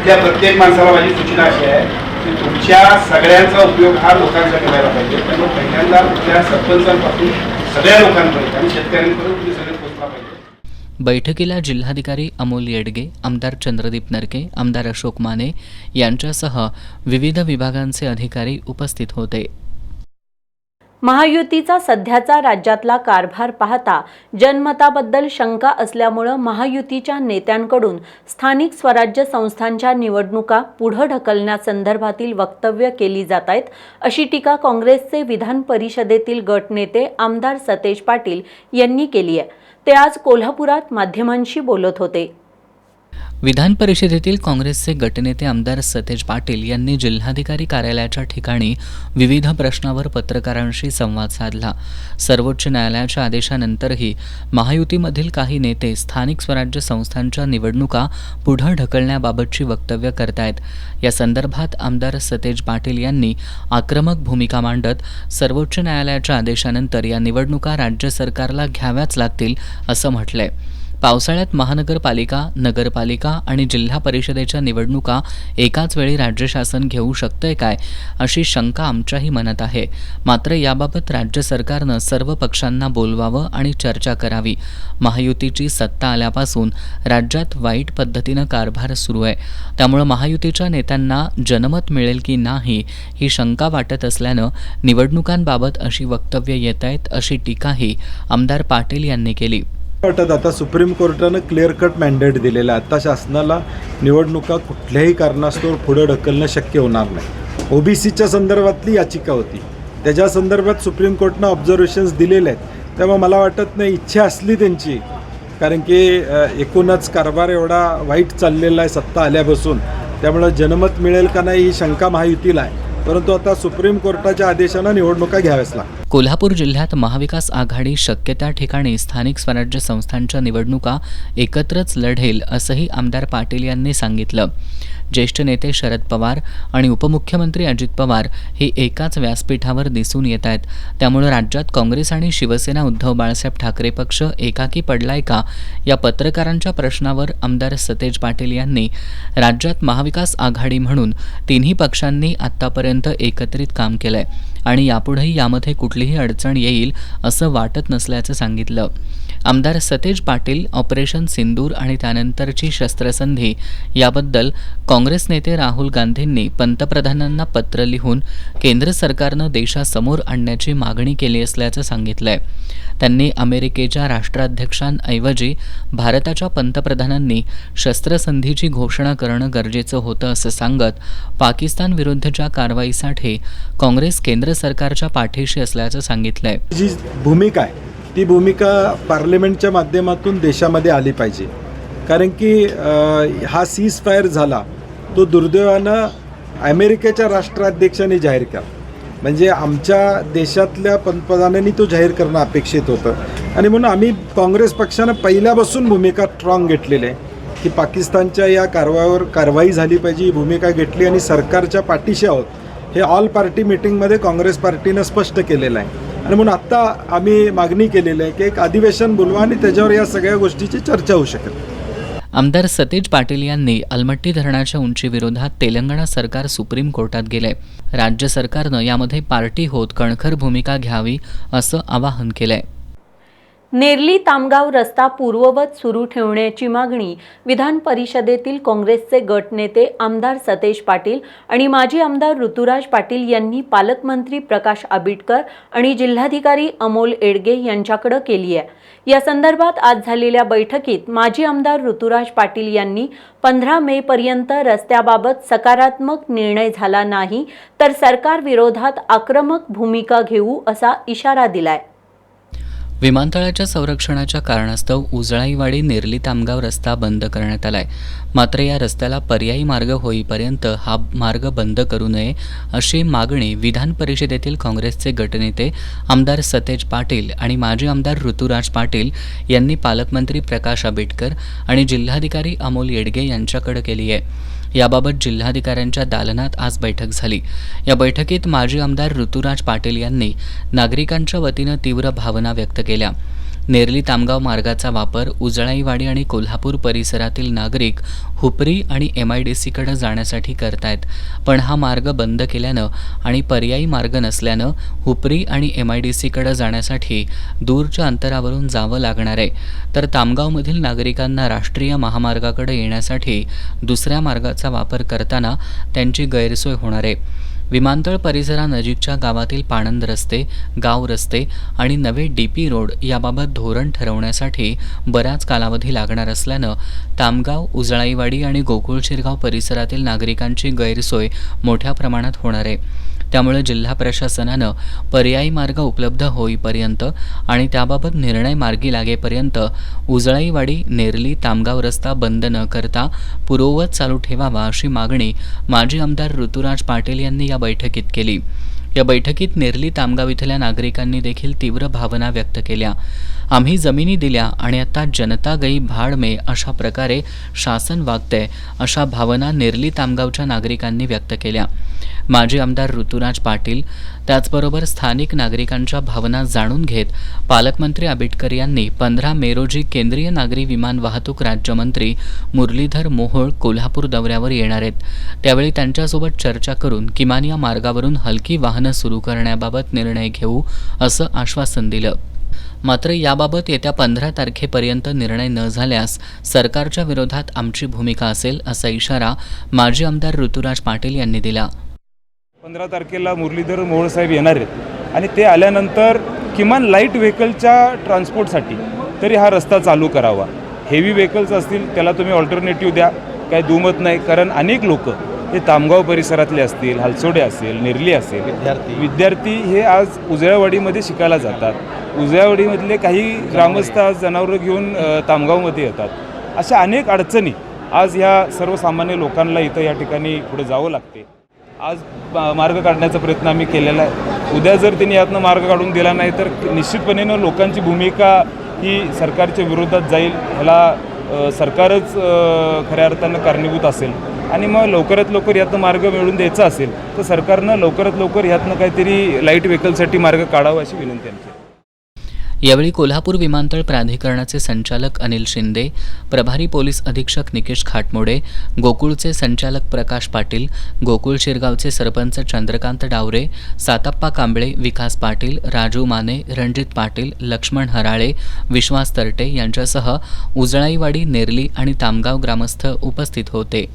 त्या प्रत्येक माणसाला माझी सूचना अशी आहे की तुमच्या सगळ्यांचा उपयोग हा लोकांसाठी व्हायला पाहिजे. त्यामुळे पहिल्यांदा त्या सरपंचांपासून सगळ्या लोकांपर्यंत आणि शेतकऱ्यांपर्यंत तुम्ही सगळे पोहोचला पाहिजे. बैठकीला जिल्हाधिकारी अमोल येडगे, आमदार चंद्रदीप नरके, आमदार अशोक माने यांच्यासह विविध विभागांचे अधिकारी उपस्थित होते. महायुतीचा सध्याचा राज्यातला कारभार पाहता जनमताबद्दल शंका असल्यामुळं महायुतीच्या नेत्यांकडून स्थानिक स्वराज्य संस्थांच्या निवडणुका पुढे ढकलण्यासंदर्भातील वक्तव्य केली जात आहेत, अशी टीका काँग्रेसचे विधान परिषदेतील गटनेते आमदार सतेज पाटील यांनी केली आहे. ते आज कोल्हापुरात माध्यमांशी बोलत होते. विधान परिषदेतील काँग्रेसचे गटनेते आमदार सतेज पाटील यांनी जिल्हाधिकारी कार्यालयाच्या ठिकाणी विविध प्रश्नावर पत्रकारांशी संवाद साधला. सर्वोच्च न्यायालयाच्या आदेशानंतरही महायुतीमधील काही नेते स्थानिक स्वराज्य संस्थांच्या निवडणुका पुढे ढकलण्याबाबतची वक्तव्य करतायत. या संदर्भात आमदार सतेज पाटील यांनी आक्रमक भूमिका मांडत सर्वोच्च न्यायालयाच्या आदेशानंतर या निवडणुका राज्य सरकारला घ्याव्याच लागतील असं म्हटलंय. पावसाळ्यात महानगरपालिका, नगरपालिका आणि जिल्हा परिषदेच्या निवडणुका एकाच वेळी राज्य शासन घेऊ शकतंय काय, अशी शंका आमच्याही मनात आहे. मात्र याबाबत राज्य सरकारनं सर्व पक्षांना बोलवावं आणि चर्चा करावी. महायुतीची सत्ता आल्यापासून राज्यात वाईट पद्धतीनं कारभार सुरू आहे. त्यामुळे महायुतीच्या नेत्यांना जनमत मिळेल की नाही ही शंका वाटत असल्यानं निवडणुकांबाबत अशी वक्तव्य येत आहेत, अशी टीकाही आमदार पाटील यांनी केली. वाटत आता सुप्रीम कोर्टानं क्लिअर कट मॅन्डेट दिलेला आहे. आता शासनाला निवडणुका कुठल्याही कारणास्तव पुढे ढकलणं शक्य होणार नाही. ओबीसीच्या संदर्भातली याचिका होती, त्याच्या संदर्भात सुप्रीम कोर्टनं ऑब्झर्वेशन्स दिलेले आहेत. त्यामुळे मला वाटत नाही इच्छा असली त्यांची, कारण की एकूणच कारभार एवढा वाईट चाललेला आहे सत्ता आल्यापासून, त्यामुळं जनमत मिळेल का नाही ही शंका महायुतीला आहे. परंतु आता सुप्रीम कोर्टाच्या आदेशानं निवडणुका घ्याव्याच लागतात. कोल्हापूर जिल्ह्यात महाविकास आघाडी शक्य त्या ठिकाणी स्थानिक स्वराज्य संस्थांच्या निवडणुका एकत्रच लढेल असंही आमदार पाटील यांनी सांगितलं. ज्येष्ठ नेते शरद पवार आणि उपमुख्यमंत्री अजित पवार हे एकाच व्यासपीठावर दिसून येत आहेत. त्यामुळे राज्यात काँग्रेस आणि शिवसेना उद्धव बाळासाहेब ठाकरे पक्ष एकाकी पडलाय का या पत्रकारांच्या प्रश्नावर आमदार सतेज पाटील यांनी राज्यात महाविकास आघाडी म्हणून तिन्ही पक्षांनी आत्तापर्यंत एकत्रित काम केलंय आणि यापुढेही यामध्ये कुठलीही अडचण येईल असं वाटत नसल्याचं सांगितलं. आमदार सतेज पाटील ऑपरेशन सिंदूर आणि त्यानंतरची शस्त्रसंधी याबद्दल काँग्रेस नेते राहुल गांधींनी पंतप्रधानांना पत्र लिहून केंद्र सरकारनं देशासमोर आणण्याची मागणी केली असल्याचं सांगितलंय. त्यांनी अमेरिकेच्या राष्ट्राध्यक्षांऐवजी भारताच्या पंतप्रधानांनी शस्त्रसंधीची घोषणा करणं गरजेचं होतं असं सांगत पाकिस्तान विरुद्धच्या कारवाईसाठी काँग्रेस केंद्र सरकारच्या पाठीशी असल्याचं सांगितलंय. जी भूमिका आहे ती भूमिका पार्लमेंटच्या माध्यमातून देशामध्ये आली पाहिजे, कारण की हा सीज फायर झाला तो दुर्दैवानं अमेरिकेच्या राष्ट्राध्यक्षांनी जाहीर केला. म्हणजे आमच्या देशातल्या पंतप्रधानांनी तो जाहीर करणं अपेक्षित होतं आणि म्हणून आम्ही काँग्रेस पक्षानं पहिल्यापासून भूमिका स्ट्रॉंग घेतलेली आहे की पाकिस्तानच्या या कारवाई झाली पाहिजे ही भूमिका घेतली आणि सरकारच्या पाठीशी आहोत हे ऑल पार्टी मिटिंगमध्ये काँग्रेस पार्टीनं स्पष्ट केलेलं आहे. आणि म्हणून आत्ता आम्ही मागणी केलेली आहे की एक अधिवेशन बोलवा आणि त्याच्यावर या सगळ्या गोष्टीची चर्चा होऊ शकेल. आमदार सतेज पाटील यांनी अलमट्टी धरणाच्या उंचीविरोधात तेलंगणा सरकार सुप्रीम कोर्टात गेलंय. राज्य सरकारनं यामध्ये पार्टी होत कणखर भूमिका घ्यावी असं आवाहन केलंय. नेरली तामगाव रस्ता पूर्ववत सुरू ठेवण्याची मागणी विधान परिषदेतील काँग्रेसचे गटनेते आमदार सतेज पाटील आणि माजी आमदार ऋतुराज पाटील यांनी पालकमंत्री प्रकाश आबिटकर आणि जिल्हाधिकारी अमोल येडगे यांच्याकडे केली आहे. या संदर्भात आज झालेल्या बैठकीत माजी आमदार ऋतुराज पाटील यांनी 15 मेपर्यंत रस्त्याबाबत सकारात्मक निर्णय झाला नाही तर सरकार विरोधात आक्रमक भूमिका घेऊ असा इशारा दिलाय. विमानतळाच्या संरक्षणाच्या कारणास्तव उजळाईवाडी नेरली तामगाव रस्ता बंद करण्यात आलाय. मात्र या रस्त्याला पर्यायी मार्ग होईपर्यंत हा मार्ग बंद करू नये अशी मागणी विधान परिषदेतील काँग्रेसचे गटनेते आमदार सतेज पाटील आणि माजी आमदार ऋतुराज पाटील यांनी पालकमंत्री प्रकाश आंबेडकर आणि जिल्हाधिकारी अमोल येडगे यांच्याकडे केली आहे. याबाबत जिल्हाधिकाऱ्यांच्या दालनात आज बैठक झाली. या बैठकीत माजी आमदार ऋतुराज पाटील यांनी नागरिकांच्या वतीनं तीव्र भावना व्यक्त केल्या. नेरली तामगाव मार्गाचा वापर उजळाईवाडी आणि कोल्हापूर परिसरातील नागरिक हुपरी आणि MIDCकडे जाण्यासाठी करतायत. पण हा मार्ग बंद केल्यानं आणि पर्यायी मार्ग नसल्यानं हुपरी आणि MIDCकडे जाण्यासाठी दूरच्या अंतरावरून जावं लागणार आहे. तर तामगावमधील नागरिकांना राष्ट्रीय महामार्गाकडे येण्यासाठी दुसऱ्या मार्गाचा वापर करताना त्यांची गैरसोय होणार आहे. विमानतळ परिसरानजीकच्या गावातील पाणंद रस्ते, गाव रस्ते आणि नवे DP रोड याबाबत धोरण ठरवण्यासाठी बराच कालावधी लागणार असल्यानं तामगाव, उजळाईवाडी आणि गोकुळ शिरगाव परिसरातील नागरिकांची गैरसोय मोठ्या प्रमाणात होणार आहे. त्यामुळे जिल्हा प्रशासनानं पर्यायी मार्ग उपलब्ध होईपर्यंत आणि त्याबाबत निर्णय मार्गी लागेपर्यंत उजळाईवाडी नेरली तामगाव रस्ता बंद न करता पूर्ववत चालू ठेवावा अशी मागणी माजी आमदार ऋतुराज पाटील यांनी या बैठकीत केली. या बैठकीत नेरली तामगाव इथल्या नागरिकांनी देखील तीव्र भावना व्यक्त केल्या. आम्ही जमिनी दिल्या आणि आता जनता गई भाड में अशा प्रकारे शासन वागतंय अशा भावना नेरली तामगावच्या नागरिकांनी व्यक्त केल्या. माजी आमदार ऋतुराज पाटील त्याचबरोबर स्थानिक नागरिकांच्या भावना जाणून घेत पालकमंत्री आंबेडकर यांनी 15 मे रोजी केंद्रीय नागरी विमान वाहतूक राज्यमंत्री मुरलीधर मोहोळ कोल्हापूर दौऱ्यावर येणार आहेत. त्यावेळी त्यांच्यासोबत चर्चा करून किमान या मार्गावरून हलकी वाहनं सुरू करण्याबाबत निर्णय घेऊ असं आश्वासन दिलं. मात्र याबाबत येत्या 15 तारखेपर्यंत निर्णय न झाल्यास सरकारच्या विरोधात आमची भूमिका असेल असा इशारा माजी आमदार ऋतुराज पाटील यांनी दिला. 15 तारखेला मुरलीधर मोहोळ साहेब येणार आहेत आणि ते आल्यानंतर किमान लाईट व्हेकलच्या ट्रान्सपोर्टसाठी तरी हा रस्ता चालू करावा. हेवी व्हेकल्स असतील त्याला तुम्ही ऑल्टरनेटिव्ह द्या, काही दुमत नाही. कारण अनेक लोक हे तामगाव परिसरातले असतील, हलसोडे असेल, नेरली असेल, विद्यार्थी हे आज उजळाईवाडीमध्ये शिकायला जातात. उजळाईवाडीमधले काही ग्रामस्थ आज जनावरं घेऊन तामगावमध्ये येतात. अशा अनेक अडचणी आज ह्या सर्वसामान्य लोकांना इथं या ठिकाणी पुढे जावं लागते. आज मार्ग काढण्याचा प्रयत्न आम्ही केलेला आहे. उद्या जर त्यांनी यातनं मार्ग काढून दिला नाही तर निश्चितपणे लोकांची भूमिका ही सरकारच्या विरोधात जाईल. ह्याला सरकारच खऱ्या अर्थानं कारणीभूत असेल आणि मग लवकरात लवकर यातनं मार्ग मिळवून द्यायचा असेल तर सरकारनं लवकरात लवकर यातनं काहीतरी लाईट व्हेकलसाठी मार्ग काढावा अशी विनंती आमची. यावेळी कोल्हापूर विमानतळ प्राधिकरणाचे संचालक अनिल शिंदे, प्रभारी पोलीस अधीक्षक निकेश खाटमोडे, गोकुळचे संचालक प्रकाश पाटील, गोकुळ शिरगावचे सरपंच चंद्रकांत डावरे, सातप्पा कांबळे, विकास पाटील, राजू माने, रणजित पाटील, लक्ष्मण हराळे, विश्वास तरटे यांच्यासह उजळाईवाडी, नेरली आणि तामगाव ग्रामस्थ उपस्थित होते.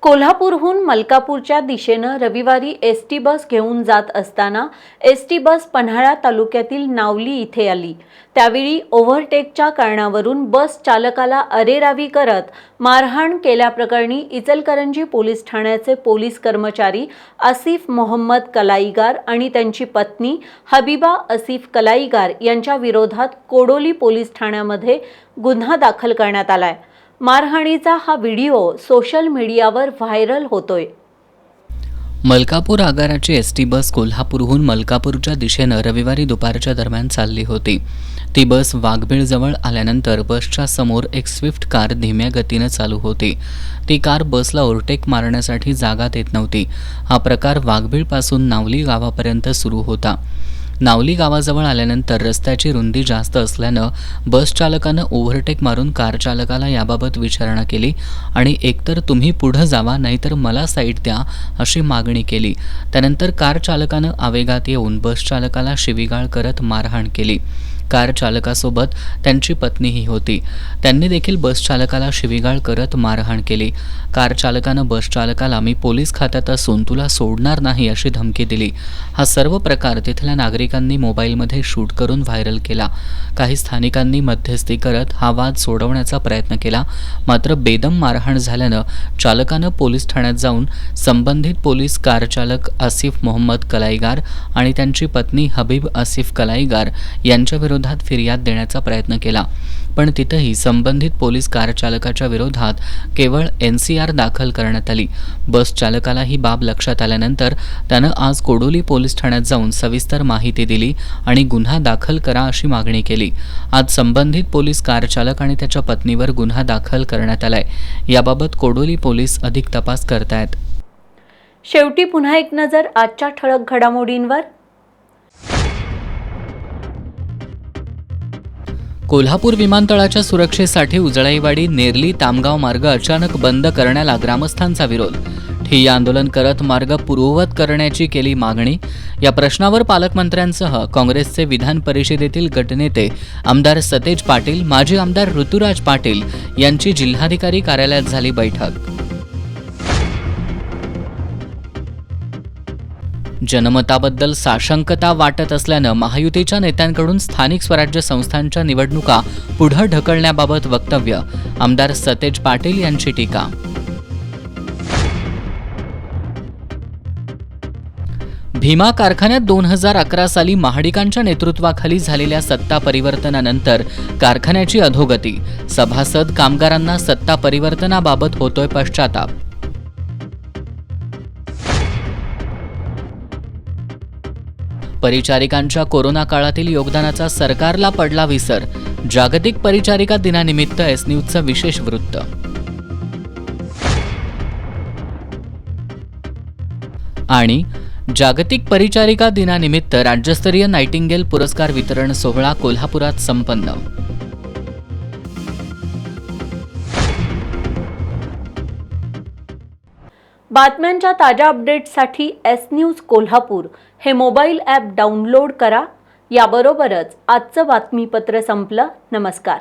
कोल्हापूरहून मलकापूरच्या दिशेनं रविवारी एसटी बस घेऊन जात असताना एसटी बस पन्हाळा तालुक्यातील नावली इथे आली. त्यावेळी ओव्हरटेकच्या कारणावरून बस चालकाला अरेरावी करत मारहाण केल्याप्रकरणी इचलकरंजी पोलीस ठाण्याचे पोलीस कर्मचारी आसिफ मोहम्मद कलाईगार आणि त्यांची पत्नी हबीबा आसिफ कलाईगार यांच्या विरोधात कोडोली पोलीस ठाण्यामध्ये गुन्हा दाखल करण्यात आलाय. मारहाणीचा हा व्हिडिओ सोशल मीडियावर व्हायरल होतोय. मलकापूर आगाराची एसटी बस कोल्हापूरहून मलकापूरच्या दिशेनं रविवारी दुपारच्या दरम्यान चालली होती. ती बस वाघबीळजवळ आल्यानंतर बसच्या समोर एक स्विफ्ट कार धीम्या गतीनं चालू होती. ती कार बसला ओव्हरटेक मारण्यासाठी जागा देत नव्हती. हा प्रकार वाघबीळपासून नावली गावापर्यंत सुरू होता. नावली गावाजवळ आल्यानंतर रस्त्याची रुंदी जास्त असल्यानं बस चालकानं ओव्हरटेक मारून कार चालकाला याबाबत विचारणा केली आणि एकतर तुम्ही पुढं जावा नाहीतर मला साईड द्या अशी मागणी केली. त्यानंतर कार चालकानं आवेगात येऊन बस चालकाला शिवीगाळ करत मारहाण केली. कार चालकासोबत त्यांची पत्नीही होती. त्यांनी देखील बस चालकाला शिवीगाळ करत मारहाण केली. कार चालकानं बस चालकाला मी पोलीस खात्यात असून तुला सोडणार नाही अशी धमकी दिली. हा सर्व प्रकार तिथल्या नागरिकांनी मोबाईलमध्ये शूट करून व्हायरल केला. काही स्थानिकांनी मध्यस्थी करत हा वाद सोडवण्याचा प्रयत्न केला, मात्र बेदम मारहाण झाल्यानं चालकानं पोलीस ठाण्यात जाऊन संबंधित पोलीस कार चालक आसिफ मोहम्मद कलाईगार आणि त्यांची पत्नी हबीब आसिफ कलाईगार यांच्या विरोधात फिर्याद देण्याचा प्रयत्न केला, पण तिथंही संबंधित पोलीस कार चालकाच्या विरोधात केवळ NCR दाखल करण्यात आली. बस चालकाला ही बाब लक्षात आल्यानंतर त्यानं आज कोडोली पोलीस ठाण्यात जाऊन सविस्तर माहिती दिली आणि गुन्हा दाखल करा अशी मागणी केली. आज संबंधित पोलीस कार चालक आणि त्याच्या पत्नीवर गुन्हा दाखल करण्यात आलाय. याबाबत कोडोली पोलीस अधिक तपास करतायत. शेवटी पुन्हा एक नजर आजच्या ठळक घडामोडींवर. कोल्हापूर विमानतळाच्या सुरक्षेसाठी उजळाईवाडी नेरली तामगाव मार्ग अचानक बंद करण्याला ग्रामस्थांचा विरोध. ठिय्या आंदोलन करत मार्ग पूर्ववत करण्याची केली मागणी. या प्रश्नावर पालकमंत्र्यांसह काँग्रेसचे विधान परिषदेतील गटनेते आमदार सतेज पाटील, माजी आमदार ऋतुराज पाटील यांची जिल्हाधिकारी कार्यालयात झाली बैठक. जनमताबद्दल साशंकता वाटत असल्यानं महायुतीच्या नेत्यांकडून स्थानिक स्वराज्य संस्थांच्या निवडणुका पुढे ढकलण्याबाबत वक्तव्य. आमदार सतेज पाटील यांची टीका. भीमा कारखान्यात 2011 साली महाडिकांच्या नेतृत्वाखाली झालेल्या सत्ता परिवर्तनानंतर कारखान्याची अधोगती. सभासद कामगारांना सत्ता परिवर्तनाबाबत होतोय पश्चाताप. परिचारिकांच्या कोरोना काळातील योगदानाचा सरकारला पडला विसर. जागतिक परिचारिका दिनानिमित्त एस न्यूजचं विशेष वृत्त. आणि जागतिक परिचारिका दिनानिमित्त राज्यस्तरीय नायटिंगेल पुरस्कार वितरण सोहळा कोल्हापुरात संपन्न. बातम्यांच्या ताज्या अपडेट्ससाठी एस न्यूज कोल्हापूर हे मोबाईल ॲप डाउनलोड करा. याबरोबरच आजचं बातमीपत्र संपलं. नमस्कार.